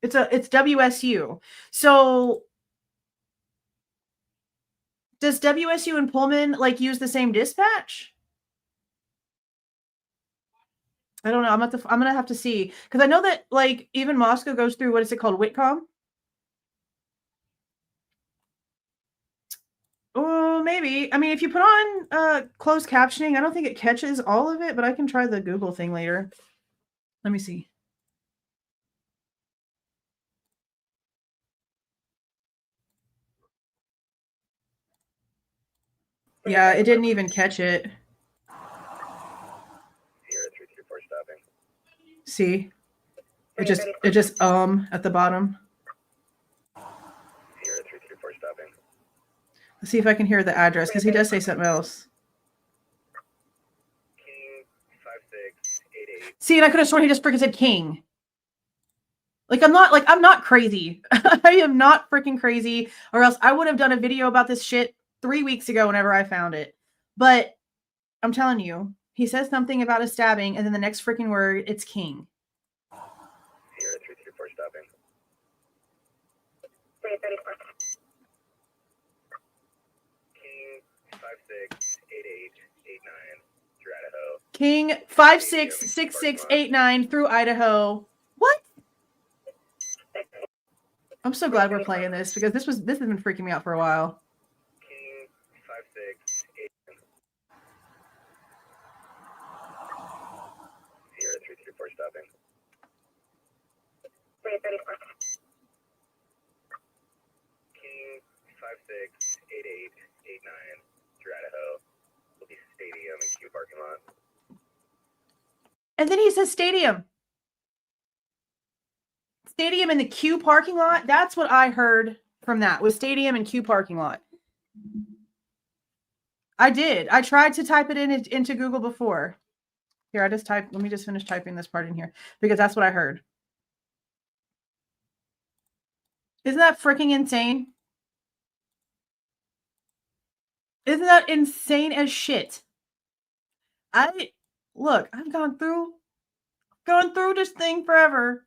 It's WSU. So does WSU and Pullman like use the same dispatch? I don't know. I'm gonna have to see because I know that like even Moscow goes through what is it called, Whitcomb? Oh, maybe. I mean, if you put on closed captioning, I don't think it catches all of it, but I can try the Google thing later. Let me see. Yeah, it didn't even catch it. Sierra 334 stopping. See? It just at the bottom. Sierra 334 stopping. Let's see if I can hear the address because he does say something else. King 5688. See, and I could have sworn he just freaking said King. I'm not crazy. I am not freaking crazy, or else I would have done a video about this shit 3 weeks ago whenever I found it. But I'm telling you, he says something about a stabbing, and then the next freaking word, it's King. Sierra 334 stopping. 334. King 568889 through Idaho. King 566689 through Idaho. What? I'm so glad we're playing this because this has been freaking me out for a while. King 5689. Sierra 334 stopping. 334. King 568889 through Idaho. Will be stadium and Q parking lot. And then he says stadium. Stadium in the Q parking lot. That's what I heard from that, was stadium and Q parking lot. I did. I tried to type it into Google before. Here, let me just finish typing this part in here because that's what I heard. Isn't that freaking insane? Isn't that insane as shit? Look, I've gone through this thing forever.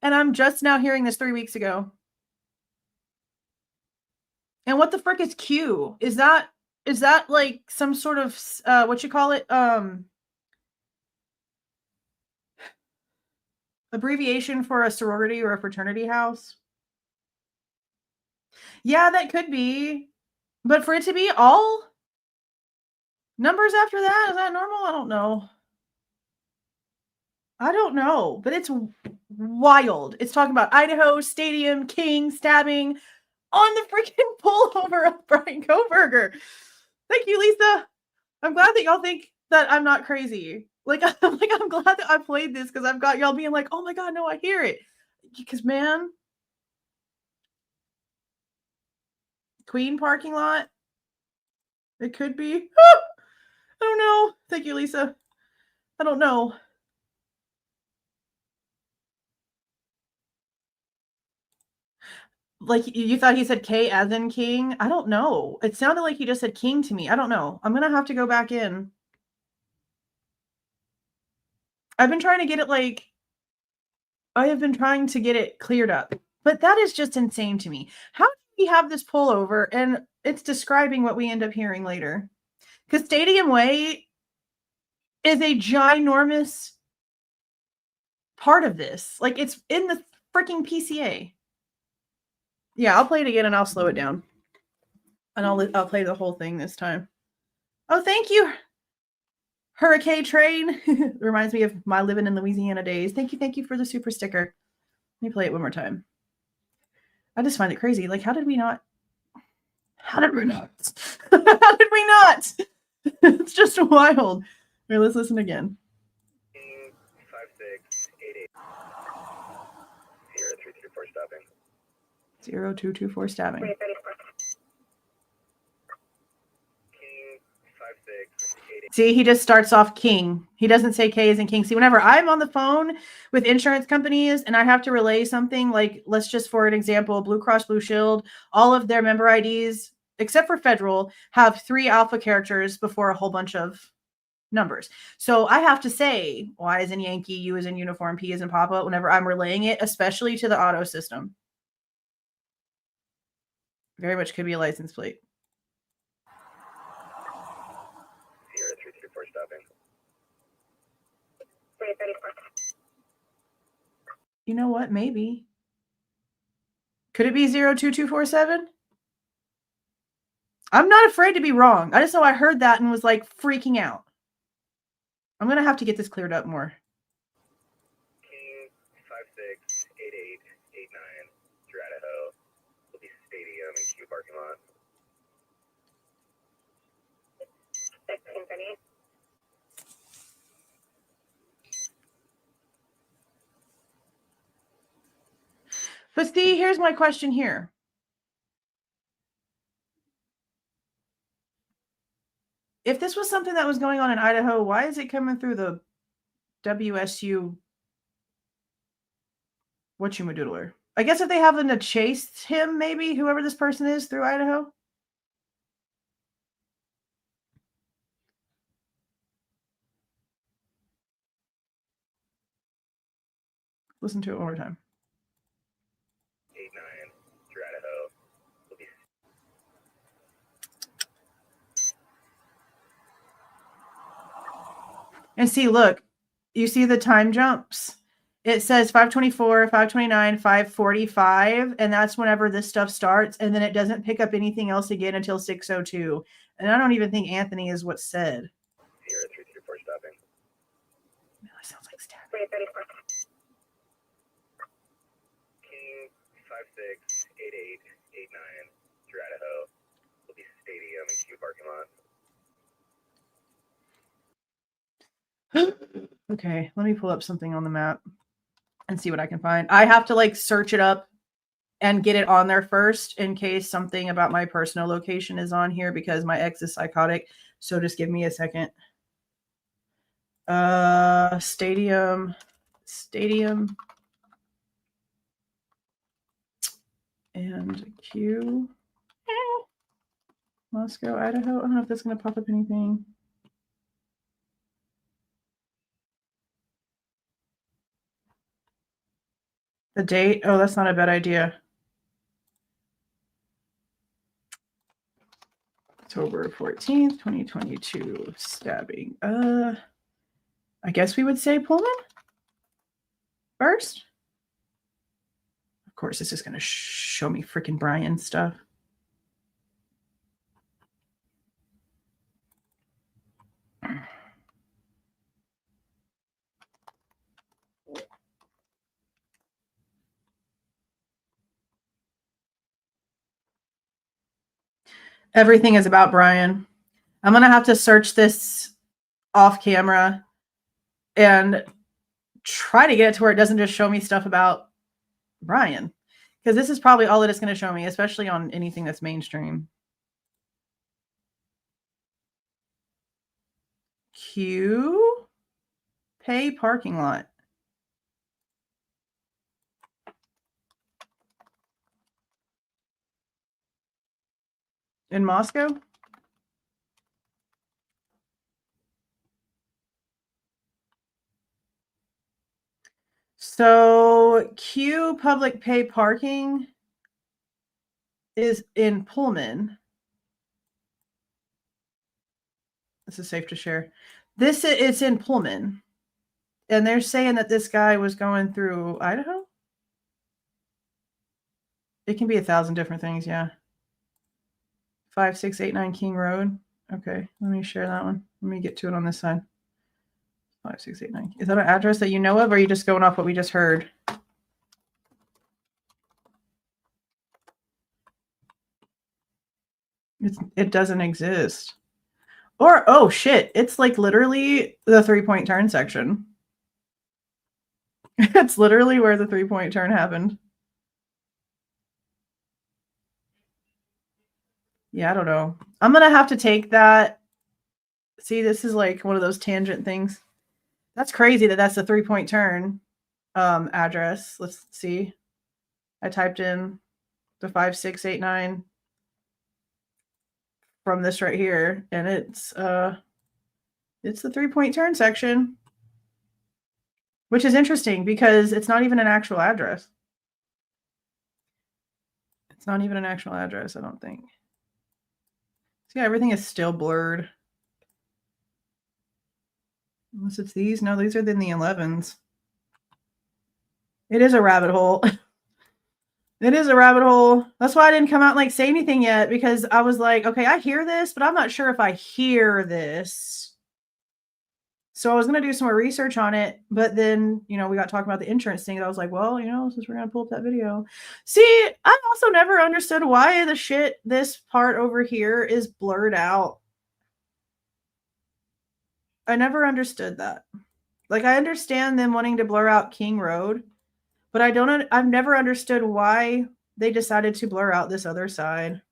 And I'm just now hearing this 3 weeks ago. And what the frick is Q? Is that like some sort of what you call it? Abbreviation for a sorority or a fraternity house? Yeah, that could be. But for it to be all numbers after that, is that normal? I don't know. But it's wild. It's talking about Idaho, stadium, King, stabbing. on the freaking pullover of Bryan Kohberger. Thank you, Lisa. I'm glad that y'all think that I'm not crazy. Like I'm glad that I played this because I've got y'all being like, oh my god, no, I hear it. Because man, Queen parking lot. It could be. I don't know. Thank you, Lisa. I don't know. Like you thought he said K as in king? I don't know. It sounded like he just said king to me. I don't know. I'm gonna have to go back in. I've been trying to get it like I have been trying to get it cleared up. But that is just insane to me. How do we have this pullover and it's describing what we end up hearing later? Because Stadium Way is a ginormous part of this. Like it's in the freaking PCA. Yeah, I'll play it again and I'll slow it down. And I'll play the whole thing this time. Oh, thank you. Hurricane Train. Reminds me of my living in Louisiana days. Thank you for the super sticker. Let me play it one more time. I just find it crazy. Like, how did we not? How did we not? It's just wild. Here, let's listen again. 5688 0334 stopping. 0224 stabbing. 5688. See, he just starts off king. He doesn't say K as in king. See, whenever I'm on the phone with insurance companies and I have to relay something, like let's just for an example, Blue Cross Blue Shield, all of their member IDs, except for federal, have 3 alpha characters before a whole bunch of numbers. So I have to say Y as in Yankee, U as in uniform, P as in Papa, whenever I'm relaying it, especially to the auto system. Very much could be a license plate. 0334 stopping. You know what? Maybe. Could it be 02247? I'm not afraid to be wrong. I just know I heard that and was like freaking out. I'm going to have to get this cleared up more. 568889 through Idaho. Will be Stadium and Q parking lot. 1638. But see, here's my question here. If this was something that was going on in Idaho, why is it coming through the WSU whatchamadoodler? I guess if they happen to chase him, maybe, whoever this person is, through Idaho. Listen to it one more time. 89 through Idaho. Will be And see, look, you see the time jumps. It says 524, 529, 545, and that's whenever this stuff starts. And then it doesn't pick up anything else again until 602. And I don't even think Anthony is what's said. 0334 stopping. That sounds like stab. 334. 568889 through Idaho. Will be Stadium and Q parking lot. Okay, let me pull up something on the map and see what I can find. I have to like search it up and get it on there first in case something about my personal location is on here because my ex is psychotic. So just give me a second. Stadium and Q. Moscow, Idaho. I don't know if that's going to pop up anything. The date? Oh, that's not a bad idea. October 14th, 2022. Stabbing. I guess we would say Pullman first. Of course, it's just going to show me freaking Bryan stuff. Everything is about Bryan. I'm going to have to search this off camera and try to get it to where it doesn't just show me stuff about Bryan. Because this is probably all that it's going to show me, especially on anything that's mainstream. Q pay parking lot. In Moscow? So Q public pay parking is in Pullman. This is safe to share. It's in Pullman. And they're saying that this guy was going through Idaho? It can be 1,000 different things, yeah. 5689 King Road. Okay, let me share that one. Let me get to it on this side. 5689. Is that an address that you know of, or are you just going off what we just heard? It doesn't exist. Or, oh shit, it's like literally the 3-point turn section. It's literally where the 3-point turn happened. Yeah, I don't know. I'm going to have to take that. See, this is like one of those tangent things. That's crazy that that's the 3-point turn address. Let's see. I typed in the 5689 from this right here, and it's the 3-point turn section, which is interesting because it's not even an actual address. It's not even an actual address, I don't think. See, everything is still blurred. Unless it's these. No, these are in the 11s. It is a rabbit hole. It is a rabbit hole. That's why I didn't come out and like say anything yet, because I was like, okay, I hear this, but I'm not sure if I hear this. So I was going to do some more research on it, but then, you know, we got talking about the insurance thing, and I was like, well, you know, since we're going to pull up that video. See, I also never understood why this part over here is blurred out. I never understood that. Like, I understand them wanting to blur out King Road, but I've never understood why they decided to blur out this other side.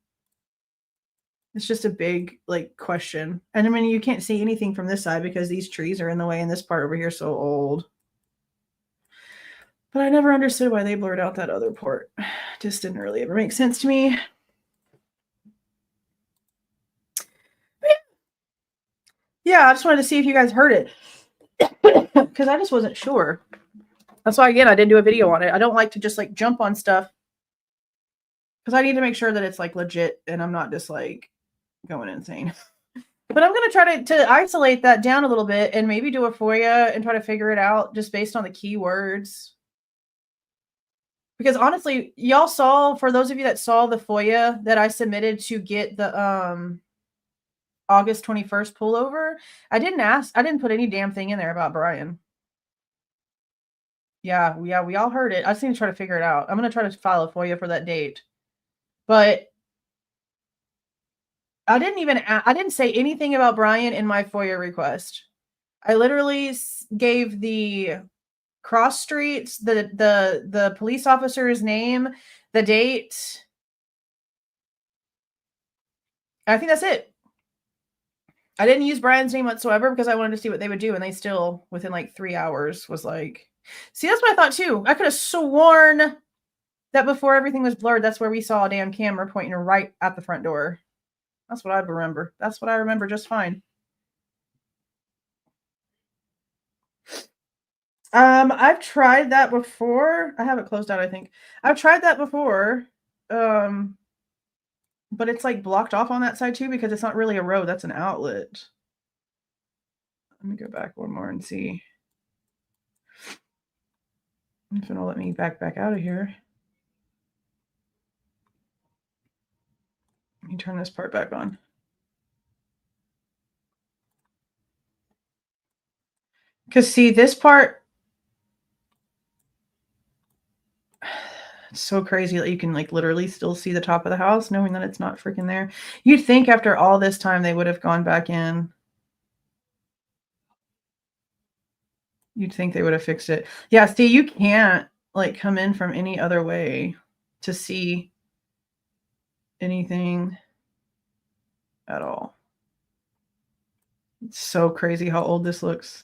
It's just a big, like, question. And I mean, you can't see anything from this side because these trees are in the way, and this part over here is so old. But I never understood why they blurred out that other part. It just didn't really ever make sense to me. Yeah, I just wanted to see if you guys heard it. Because I just wasn't sure. That's why, again, I didn't do a video on it. I don't like to just, like, jump on stuff. Because I need to make sure that it's, like, legit and I'm not just, like, going insane. But I'm going to try to isolate that down a little bit and maybe do a FOIA and try to figure it out just based on the keywords. Because honestly, y'all saw, for those of you that saw the FOIA that I submitted to get the August 21st pullover, I didn't put any damn thing in there about Bryan. Yeah, we all heard it. I just need to try to figure it out. I'm going to try to file a FOIA for that date. But I didn't say anything about Bryan in my FOIA request. I literally gave the cross streets, the police officer's name, the date. I think that's it. I didn't use Bryan's name whatsoever because I wanted to see what they would do, and they still, within like 3 hours, was like, see, that's what I thought too. I could have sworn that before everything was blurred, that's where we saw a damn camera pointing right at the front door. That's what I remember. That's what I remember just fine. I've tried that before. I have it closed out, I think. I've tried that before. But it's like blocked off on that side too because it's not really a road. That's an outlet. Let me go back one more and see if it'll let me back out of here. Let me turn this part back on. Because see, this part, It's so crazy that you can like literally still see the top of the house knowing that it's not freaking there. You'd think after all this time they would have gone back in. You'd think they would have fixed it. Yeah, see, you can't like come in from any other way to see anything at all. It's so crazy how old this looks.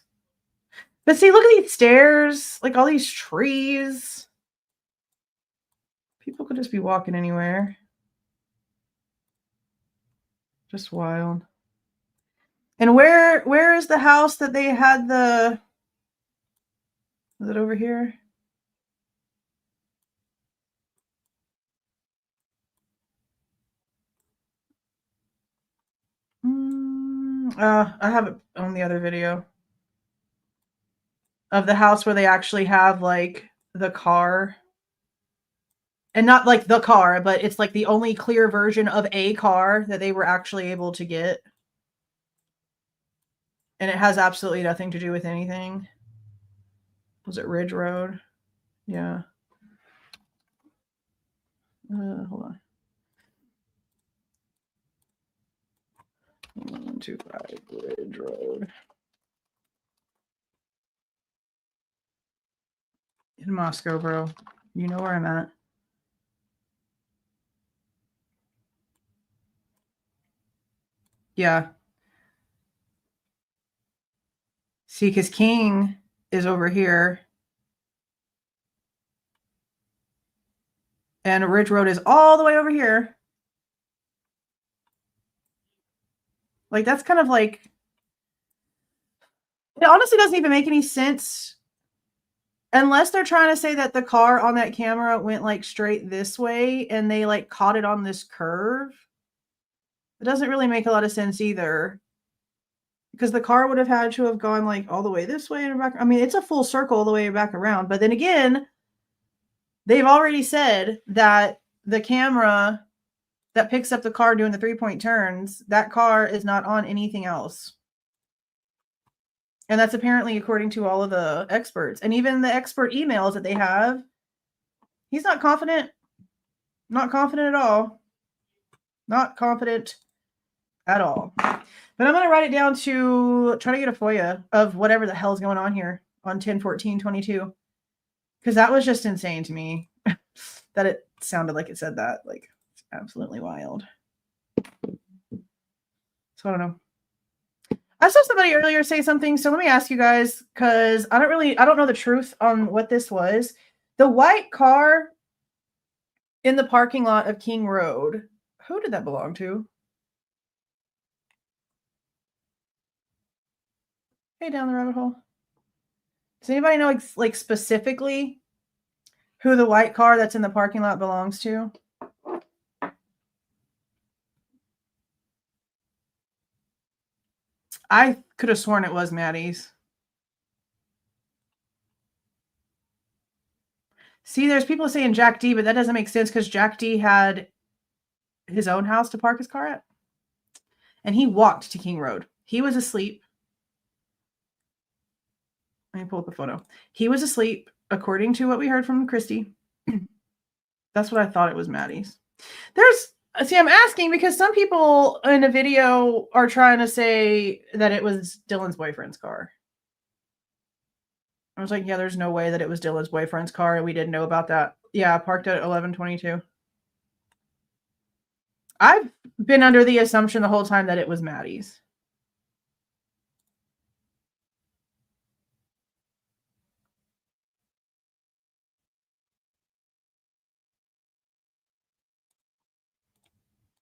But see, look at these stairs, like all these trees. People could just be walking anywhere. Just wild. And where is the house that they had the... Is it over here? I have it on the other video. Of the house where they actually have like the car. And not like the car, but it's like the only clear version of a car that they were actually able to get. And it has absolutely nothing to do with anything. Was it Ridge Road? Yeah. Hold on. 125 Ridge Road. In Moscow, bro. You know where I'm at. Yeah. See, because King is over here. And Ridge Road is all the way over here. Like, that's kind of like... It honestly doesn't even make any sense. Unless they're trying to say that the car on that camera went, like, straight this way. And they, like, caught it on this curve. It doesn't really make a lot of sense either. Because the car would have had to have gone, like, all the way this way and back. I mean, it's a full circle all the way back around. But then again... They've already said that the camera that picks up the car doing the 3-point turns, that car is not on anything else. And that's apparently according to all of the experts. And even the expert emails that they have, he's not confident. Not confident at all. Not confident at all. But I'm going to write it down to try to get a FOIA of whatever the hell's going on here on 10/14/22. Because that was just insane to me that it sounded like it said that. Like, it's absolutely wild. So I don't know. I saw somebody earlier say something. So let me ask you guys, because I don't know the truth on what this was. The white car in the parking lot of King Road, who did that belong to? Hey, down the rabbit hole. Does anybody know like specifically who the white car that's in the parking lot belongs to? I could have sworn it was Maddie's. See, there's people saying Jack D, but that doesn't make sense because Jack D had his own house to park his car at. And he walked to King Road. He was asleep. Let me pull up the photo. He was asleep, according to what we heard from Christy. That's what I thought it was Maddie's. See, I'm asking because some people in a video are trying to say that it was Dylan's boyfriend's car. I was like, yeah, there's no way that it was Dylan's boyfriend's car. And we didn't know about that. Yeah, parked at 1122. I've been under the assumption the whole time that it was Maddie's.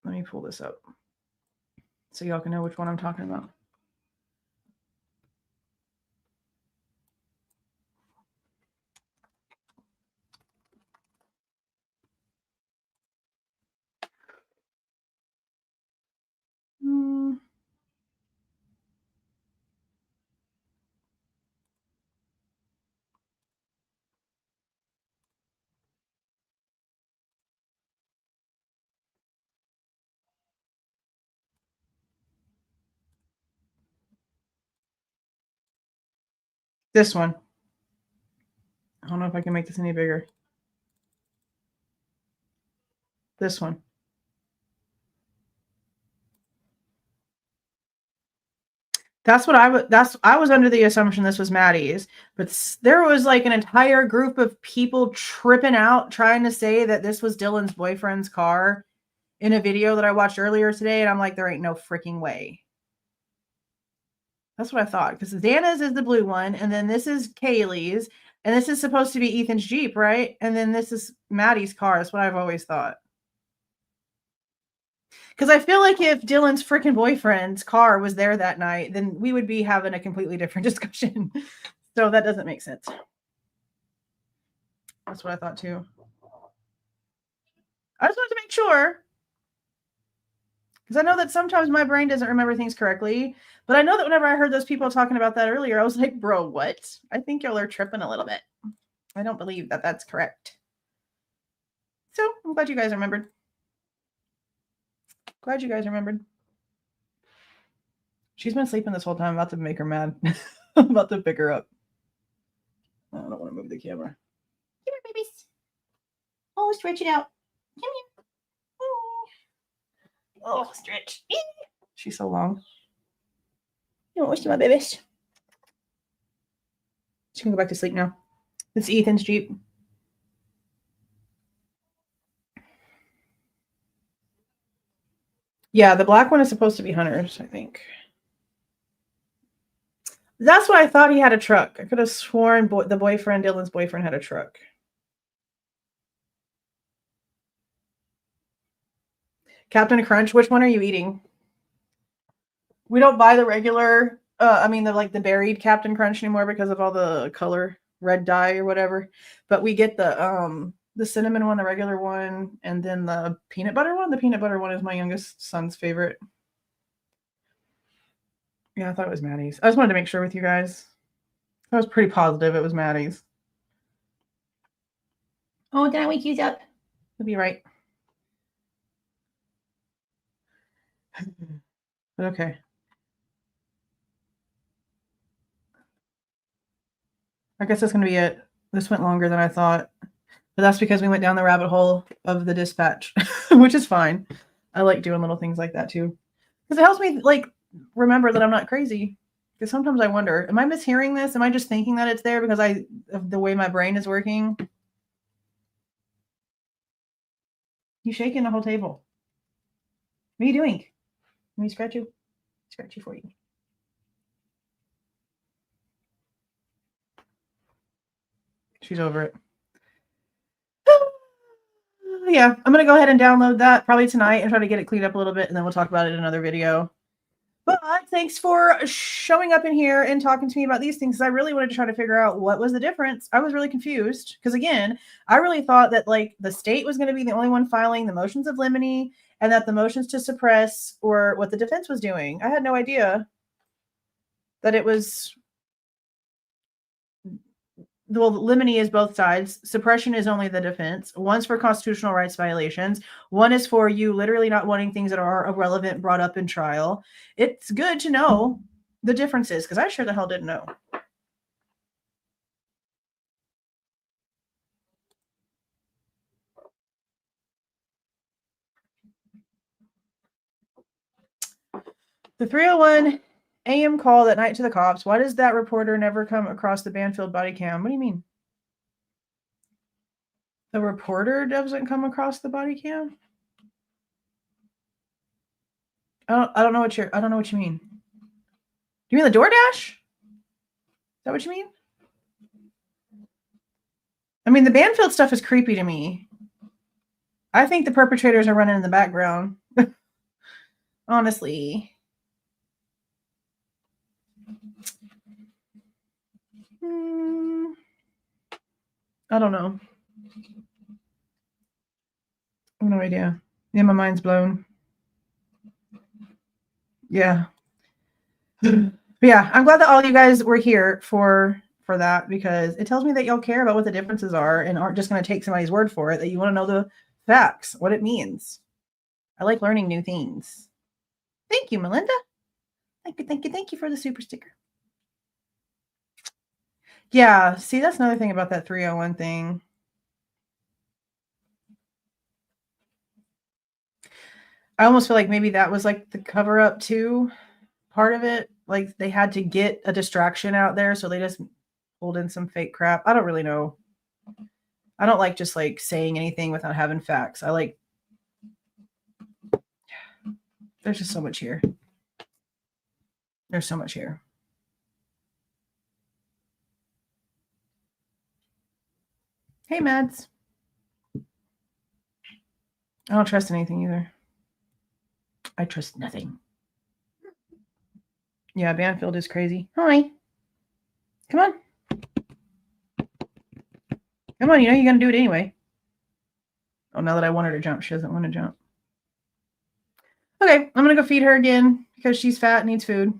Let me pull this up so y'all can know which one I'm talking about. This one. I don't know if I can make this any bigger. This one. That's what I was under the assumption this was Maddie's, but there was like an entire group of people tripping out trying to say that this was Dylan's boyfriend's car in a video that I watched earlier today, and I'm like, there ain't no freaking way. That's what I thought, because Xana's is the blue one, and then this is Kaylee's, and this is supposed to be Ethan's Jeep, right? And then this is Maddie's car. That's what I've always thought. Because I feel like if Dylan's freaking boyfriend's car was there that night, then we would be having a completely different discussion. So that doesn't make sense. That's what I thought too. I just wanted to make sure. Because I know that sometimes my brain doesn't remember things correctly. But I know that whenever I heard those people talking about that earlier, I was like, bro, what? I think y'all are tripping a little bit. I don't believe that that's correct. So I'm glad you guys remembered. Glad you guys remembered. She's been sleeping this whole time. I'm about to make her mad. I'm about to pick her up. I don't want to move the camera. Come here, babies. Oh, stretch it out. Come here. Oh, stretch. She's so long. You don't wish to my babies. She can go back to sleep now. It's Ethan's Jeep. Yeah, the black one is supposed to be Hunter's, I think. That's why I thought he had a truck. I could have sworn the boyfriend, Dylan's boyfriend, had a truck. Captain Crunch, which one are you eating? We don't buy the regular, the buried Captain Crunch anymore because of all the color, red dye or whatever. But we get the cinnamon one, the regular one, and then the peanut butter one. The peanut butter one is my youngest son's favorite. Yeah, I thought it was Maddie's. I just wanted to make sure with you guys. I was pretty positive it was Maddie's. Oh, did I wake you up? You'll be right. But okay. I guess that's going to be it. This went longer than I thought. But that's because we went down the rabbit hole of the dispatch, which is fine. I like doing little things like that too. Because it helps me remember that I'm not crazy. Because sometimes I wonder, am I mishearing this? Am I just thinking that it's there because of the way my brain is working? You shaking the whole table. What are you doing? Let me scratch you. Scratch you for you. She's over it. Yeah, I'm going to go ahead and download that probably tonight and try to get it cleaned up a little bit, and then we'll talk about it in another video. But thanks for showing up in here and talking to me about these things. I really wanted to try to figure out what was the difference. I was really confused because, again, I really thought that the state was going to be the only one filing the motions of limine and that the motions to suppress or what the defense was doing. I had no idea that it was... Well, limine is both sides. Suppression is only the defense. One's for constitutional rights violations. One is for you literally not wanting things that are irrelevant brought up in trial. It's good to know the differences because I sure the hell didn't know. The 301 AM call that night to the cops. Why does that reporter never come across the Banfield body cam? What do you mean? The reporter doesn't come across the body cam? I don't know what you mean. Do you mean the DoorDash? Is that what you mean? I mean, the Banfield stuff is creepy to me. I think the perpetrators are running in the background. Honestly. I don't know. I have no idea. Yeah, my mind's blown. Yeah. Yeah, I'm glad that all you guys were here for that because it tells me that y'all care about what the differences are and aren't just going to take somebody's word for it, that you want to know the facts, what it means. I like learning new things. Thank you, Melinda. Thank you for the super sticker. Yeah, see, that's another thing about that 301 thing. I almost feel like maybe that was like the cover up too, part of it. Like they had to get a distraction out there, so they just pulled in some fake crap. I don't really know. I don't like just like saying anything without having facts. I like, there's just so much here. There's so much here. Hey, Mads. I don't trust anything either. I trust nothing. Yeah, Banfield is crazy. Hi. Come on. Come on, you know you're going to do it anyway. Oh, now that I want her to jump, she doesn't want to jump. Okay, I'm going to go feed her again because she's fat and needs food.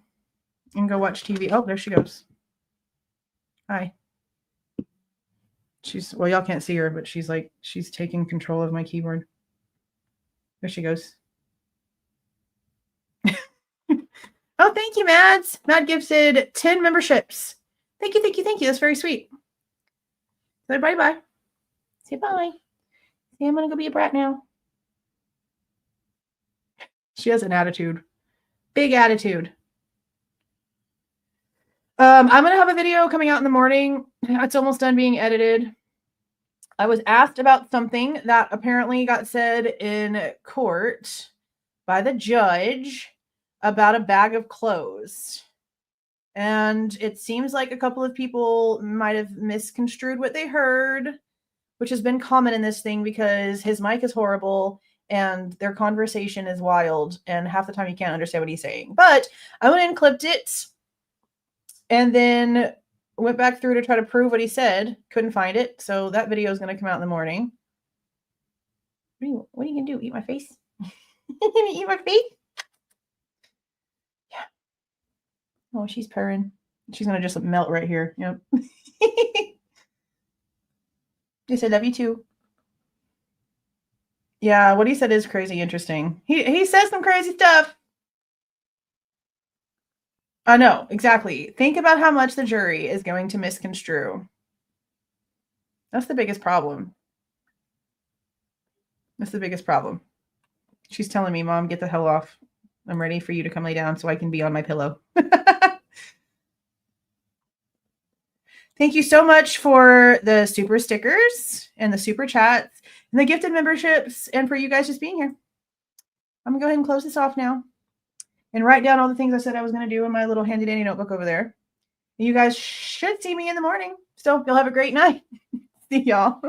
And go watch TV. Oh, there she goes. Hi. She's, well, y'all can't see her, but she's like, she's taking control of my keyboard. There she goes. Oh, thank you, Mads. Mad gifted 10 memberships. Thank you, thank you, thank you. That's very sweet. Say bye-bye. Say bye. Say I'm going to go be a brat now. She has an attitude. Big attitude. I'm going to have a video coming out in the morning. It's almost done being edited. I was asked about something that apparently got said in court by the judge about a bag of clothes. And it seems like a couple of people might have misconstrued what they heard, which has been common in this thing because his mic is horrible and their conversation is wild. And half the time you can't understand what he's saying. But I went and clipped it and then went back through to try to prove what he said. Couldn't find it. So that video is going to come out in the morning. What are you going to do? Eat my face? You going to eat my face? Yeah. Oh, she's purring. She's going to just melt right here. Yep. He said, love you too. Yeah, what he said is crazy interesting. He says some crazy stuff. I know, exactly. Think about how much the jury is going to misconstrue. That's the biggest problem. That's the biggest problem. She's telling me, Mom, get the hell off. I'm ready for you to come lay down so I can be on my pillow. Thank you so much for the super stickers and the super chats and the gifted memberships and for you guys just being here. I'm going to go ahead and close this off now and write down all the things I said I was going to do in my little handy dandy notebook over there. You guys should see me in the morning. So you'll have a great night. See y'all.